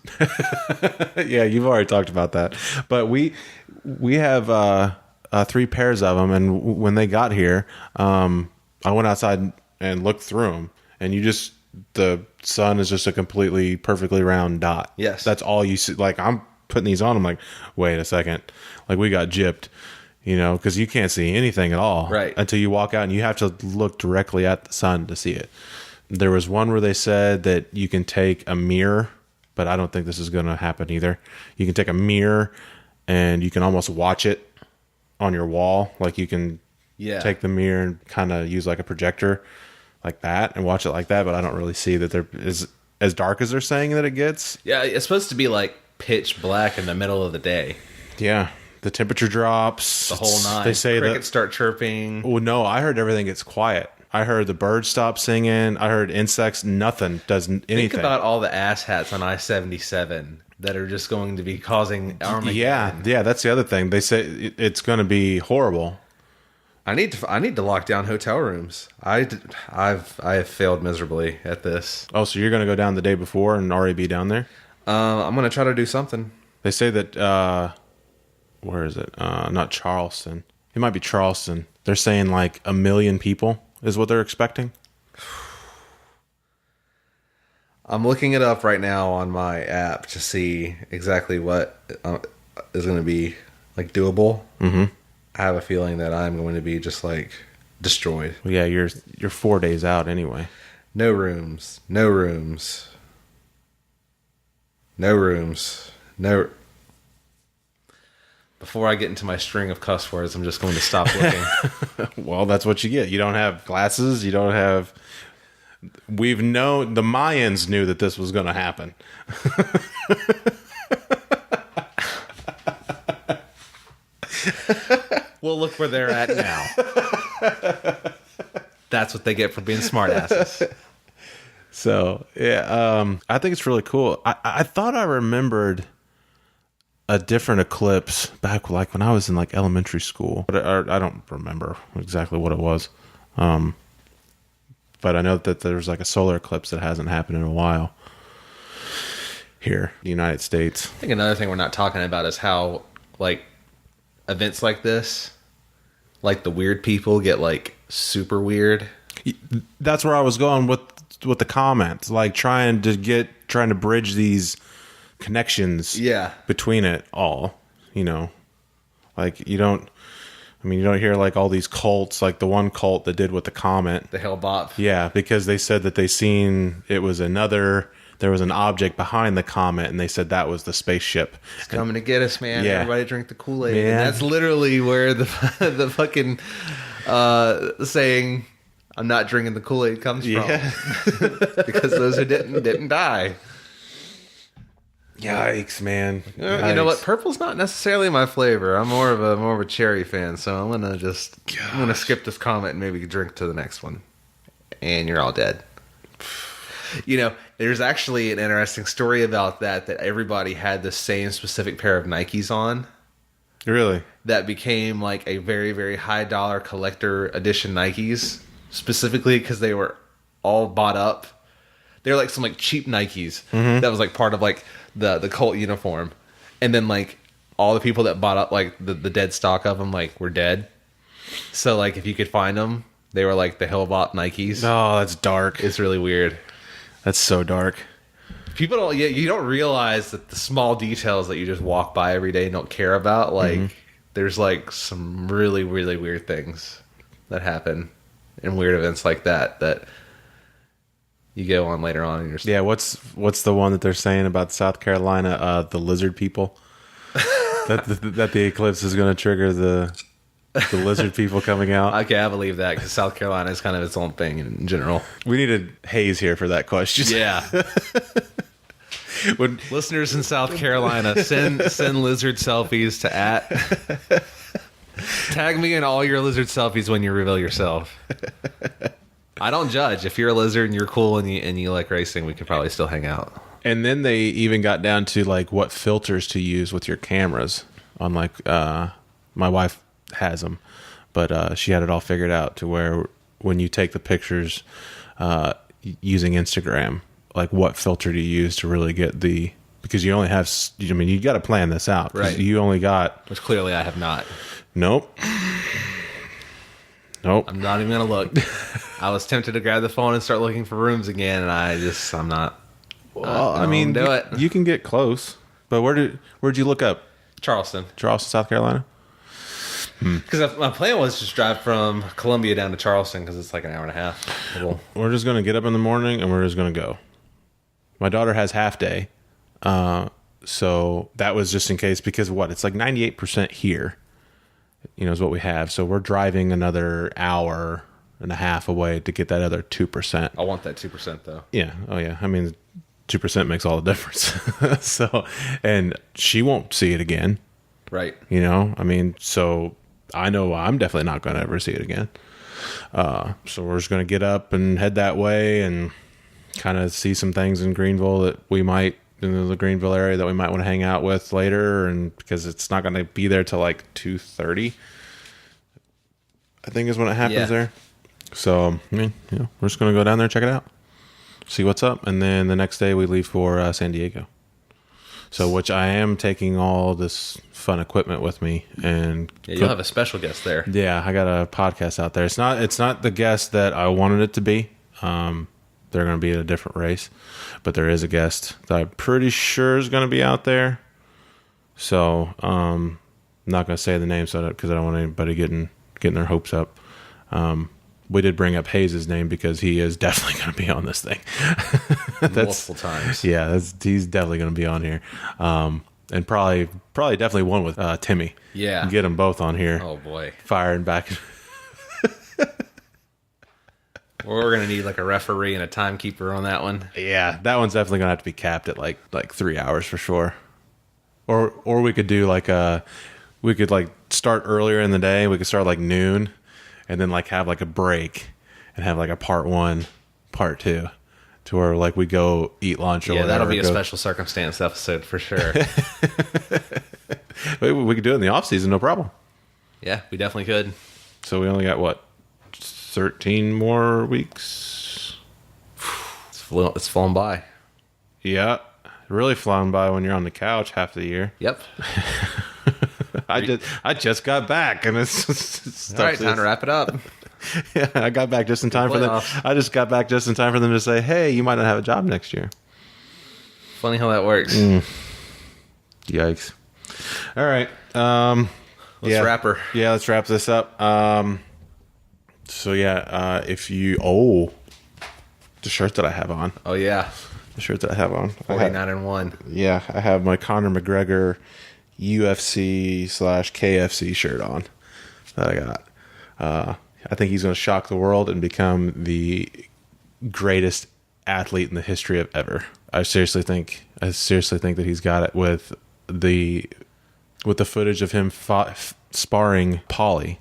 Yeah, you've already talked about that. But we have 3 pairs of them, and when they got here, I went outside and looked through them, and the sun is just a completely perfectly round dot. Yes. That's all you see. Like, I'm putting these on, I'm like, wait a second. Like, we got gypped, you know, because you can't see anything at all. Right. Until you walk out, and you have to look directly at the sun to see it. There was one where they said that you can take a mirror, but I don't think this is going to happen either. You can take a mirror, and you can almost watch it on your wall. Like, you can take the mirror and kind of use like a projector like that and watch it like that, but I don't really see that there is as dark as they're saying that it gets. Yeah, it's supposed to be like pitch black in the middle of the day. Yeah, the temperature drops. The whole night. They say crickets start chirping. Oh, no, I heard everything gets quiet. I heard the birds stop singing. I heard insects. Nothing does anything. Think about all the asshats on I-77 that are just going to be causing Armageddon. Yeah, that's the other thing. They say it's going to be horrible. I need to lock down hotel rooms. I have failed miserably at this. Oh, so you're going to go down the day before and already be down there? I'm going to try to do something. They say that where is it? Not Charleston. It might be Charleston. They're saying like 1 million people is what they're expecting. I'm looking it up right now on my app to see exactly what is going to be like doable. Mm-hmm. I have a feeling that I'm going to be just like destroyed. Well, yeah, you're 4 days out anyway. No rooms. No rooms. No rooms. No. Before I get into my string of cuss words, I'm just going to stop looking. Well, that's what you get. You don't have glasses. You don't have... We've known... The Mayans knew that this was going to happen. Well, look where they're at now. That's what they get for being smartasses. So, yeah, I think it's really cool. I thought I remembered a different eclipse back like when I was in like elementary school, but I don't remember exactly what it was. But I know that there's like a solar eclipse that hasn't happened in a while here in the United States. I think another thing we're not talking about is how like events like this, like the weird people get like super weird. That's where I was going with the comments, like trying to bridge these connections between it all, you know, like you don't hear like all these cults, like the one cult that did with the comet, the Hellbop. Yeah, because they said that there was an object behind the comet, and they said that was the spaceship. It's coming to get us, man. Yeah. Everybody drink the Kool-Aid. And that's literally where the fucking saying I'm not drinking the Kool-Aid comes from. Because those who didn't die. Yikes, man. You know what? Purple's not necessarily my flavor. I'm more of a cherry fan, so I'm gonna skip this comment and maybe drink to the next one. And you're all dead. You know, there's actually an interesting story about that everybody had the same specific pair of Nikes on. Really? That became like a very, very high dollar collector edition Nikes, specifically because they were all bought up. They were like some like cheap Nikes that was like part of like the cult uniform, and then like all the people that bought up like the dead stock of them like were dead. So like if you could find them, they were like the Hillbop Nikes. Oh, that's dark. It's really weird. That's so dark. People don't. You don't realize that the small details that you just walk by every day and don't care about. Like there's like some really, really weird things that happen in weird events like that you go on later on in your. Yeah, what's the one that they're saying about South Carolina? The lizard people. that the eclipse is going to trigger the lizard people coming out. Okay, I believe that because South Carolina is kind of its own thing in general. We needed Hayes here for that question. Yeah. When listeners in South Carolina send lizard selfies to tag me in all your lizard selfies when you reveal yourself. I don't judge. If you're a lizard and you're cool and you like racing, we could probably still hang out. And then they even got down to like what filters to use with your cameras. On like my wife has them, but she had it all figured out to where when you take the pictures using Instagram, like what filter to use to really get because you only have, I mean, you got to plan this out, right? You only got, which clearly I have not. Nope. I'm not even gonna look. I was tempted to grab the phone and start looking for rooms again, and I'm not. Well, I mean, do it. You can get close, but where'd you look up? Charleston, South Carolina. Because my plan was just drive from Columbia down to Charleston because it's like an hour and a half. We're just gonna get up in the morning and we're just gonna go. My daughter has half day, so that was just in case because it's like 98% here. Is what we have. So we're driving another hour and a half away to get that other 2%. I want that 2% though. Yeah. Oh yeah. I mean, 2% makes all the difference. So, and she won't see it again. Right. I mean, so I know I'm definitely not going to ever see it again. So we're just going to get up and head that way and kind of see some things in Greenville that we might, in the Greenville area that we might want to hang out with later, and because it's not going to be there till like 2:30, I think is when it happens there. So I mean, we're just going to go down there and check it out, see what's up, and then the next day we leave for San Diego. So, which I am taking all this fun equipment with me, and you'll have a special guest there. Yeah, I got a podcast out there. It's not the guest that I wanted it to be. They're going to be at a different race, but there is a guest that I'm pretty sure is going to be out there. So, I'm not going to say the name because I don't want anybody getting their hopes up. We did bring up Hayes' name because he is definitely going to be on this thing. Multiple times. Yeah, he's definitely going to be on here. And probably definitely one with Timmy. Yeah. Get them both on here. Oh, boy. Firing back. We're going to need like a referee and a timekeeper on that one. Yeah, that one's definitely going to have to be capped at like 3 hours for sure. Or we could do we could like start earlier in the day. We could start like noon and then like have like a break and have like a part 1, part 2 to where like we go eat lunch or whatever. Yeah, that'll be a special circumstance episode for sure. We could do it in the off season, no problem. Yeah, we definitely could. So we only got 13 more weeks. It's flown by. Yeah, really flown by when you're on the couch half the year. Yep. I just got back, and it's all right. Time to wrap it up. Yeah, I got back just in time for them. I just got back just in time for them to say, "Hey, you might not have a job next year." Funny how that works. Yikes! All right, let's wrap her. Yeah, let's wrap this up. So yeah, if you the shirt that I have on. Oh yeah, the shirt that I have on. 49-1. Yeah, I have my Conor McGregor UFC/KFC shirt on that I got. I think he's going to shock the world and become the greatest athlete in the history of ever. I seriously think that he's got it with the footage of him sparring Paulie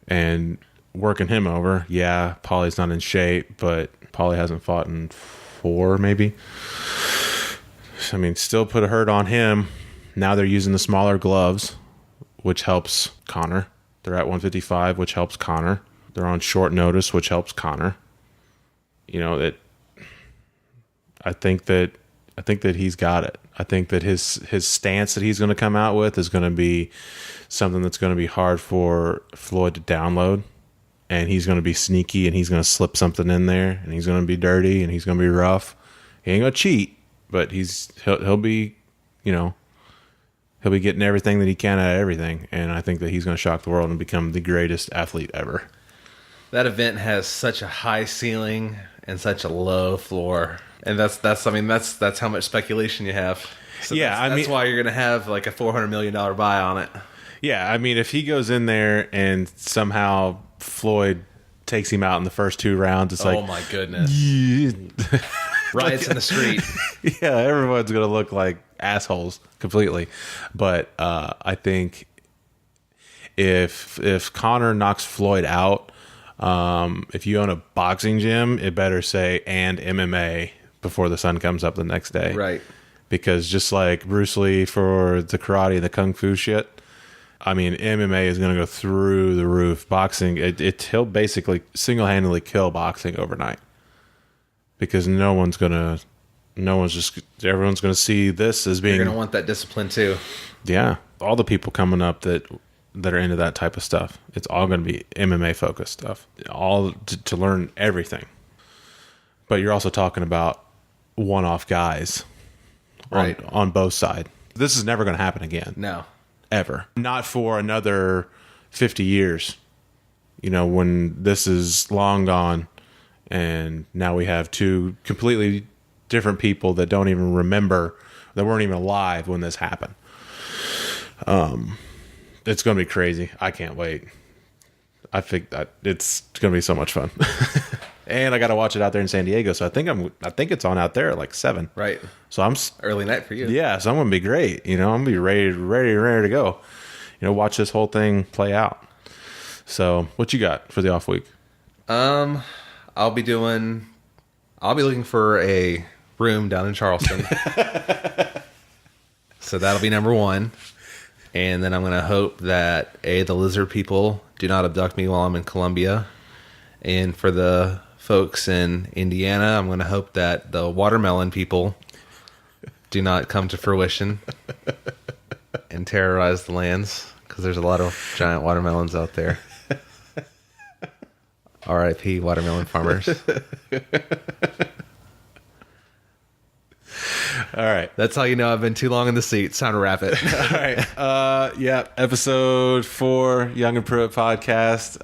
and working him over. Yeah, Paulie's not in shape, but Paulie hasn't fought in 4 maybe. I mean, still put a hurt on him. Now they're using the smaller gloves, which helps Conor. They're at 155, which helps Conor. They're on short notice, which helps Conor. You know, I think that he's got it. I think that his stance that he's going to come out with is going to be something that's going to be hard for Floyd to download. And he's going to be sneaky, and he's going to slip something in there, and he's going to be dirty, and he's going to be rough. He ain't going to cheat, but he'll be, you know, he'll be getting everything that he can out of everything. And I think that he's going to shock the world and become the greatest athlete ever. That event has such a high ceiling and such a low floor. And that's how much speculation you have. So yeah, that's why you're going to have like a $400 million buy on it. Yeah, I mean, if he goes in there and somehow Floyd takes him out in the first 2 rounds, it's like, oh my goodness. Yeah. Riots in the street. Yeah, everyone's going to look like assholes completely. But I think if Conor knocks Floyd out, if you own a boxing gym, it better say and MMA before the sun comes up the next day. Right. Because just like Bruce Lee for the karate and the kung fu shit, I mean, MMA is going to go through the roof. Boxing, he'll basically single-handedly kill boxing overnight. Because everyone's going to see this as being... You're going to want that discipline too. Yeah. All the people coming up that are into that type of stuff, it's all going to be MMA-focused stuff. All to learn everything. But you're also talking about one-off guys on both sides. This is never going to happen again. No. Ever. Not for another 50 years. You know, when this is long gone and now we have 2 completely different people that don't even remember, that weren't even alive when this happened. It's going to be crazy. I can't wait. I think that it's going to be so much fun. And I got to watch it out there in San Diego, so I think it's on out there at like 7. Right. So I'm early night for you. Yeah, so I'm going to be great. You know, I'm going to be ready to go. You know, watch this whole thing play out. So, what you got for the off week? I'll be looking for a room down in Charleston. So that'll be number 1. And then I'm going to hope that the lizard people do not abduct me while I'm in Colombia. And for the folks in Indiana, I'm going to hope that the watermelon people do not come to fruition and terrorize the lands, because there's a lot of giant watermelons out there. R.I.P. watermelon farmers. All right. That's how you know I've been too long in the seat. It's time to wrap it. All right. Yeah. Episode 4, Young and Pruitt podcast,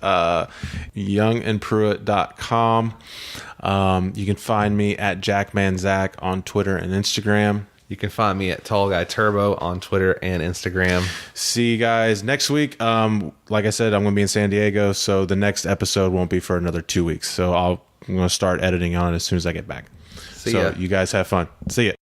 youngandpruitt.com. You can find me at JackmanZack on Twitter and Instagram. You can find me at Tall Guy Turbo on Twitter and Instagram. See you guys next week. Like I said, I'm going to be in San Diego, so the next episode won't be for another 2 weeks. So I'm going to start editing on it as soon as I get back. See ya. You guys have fun. See ya.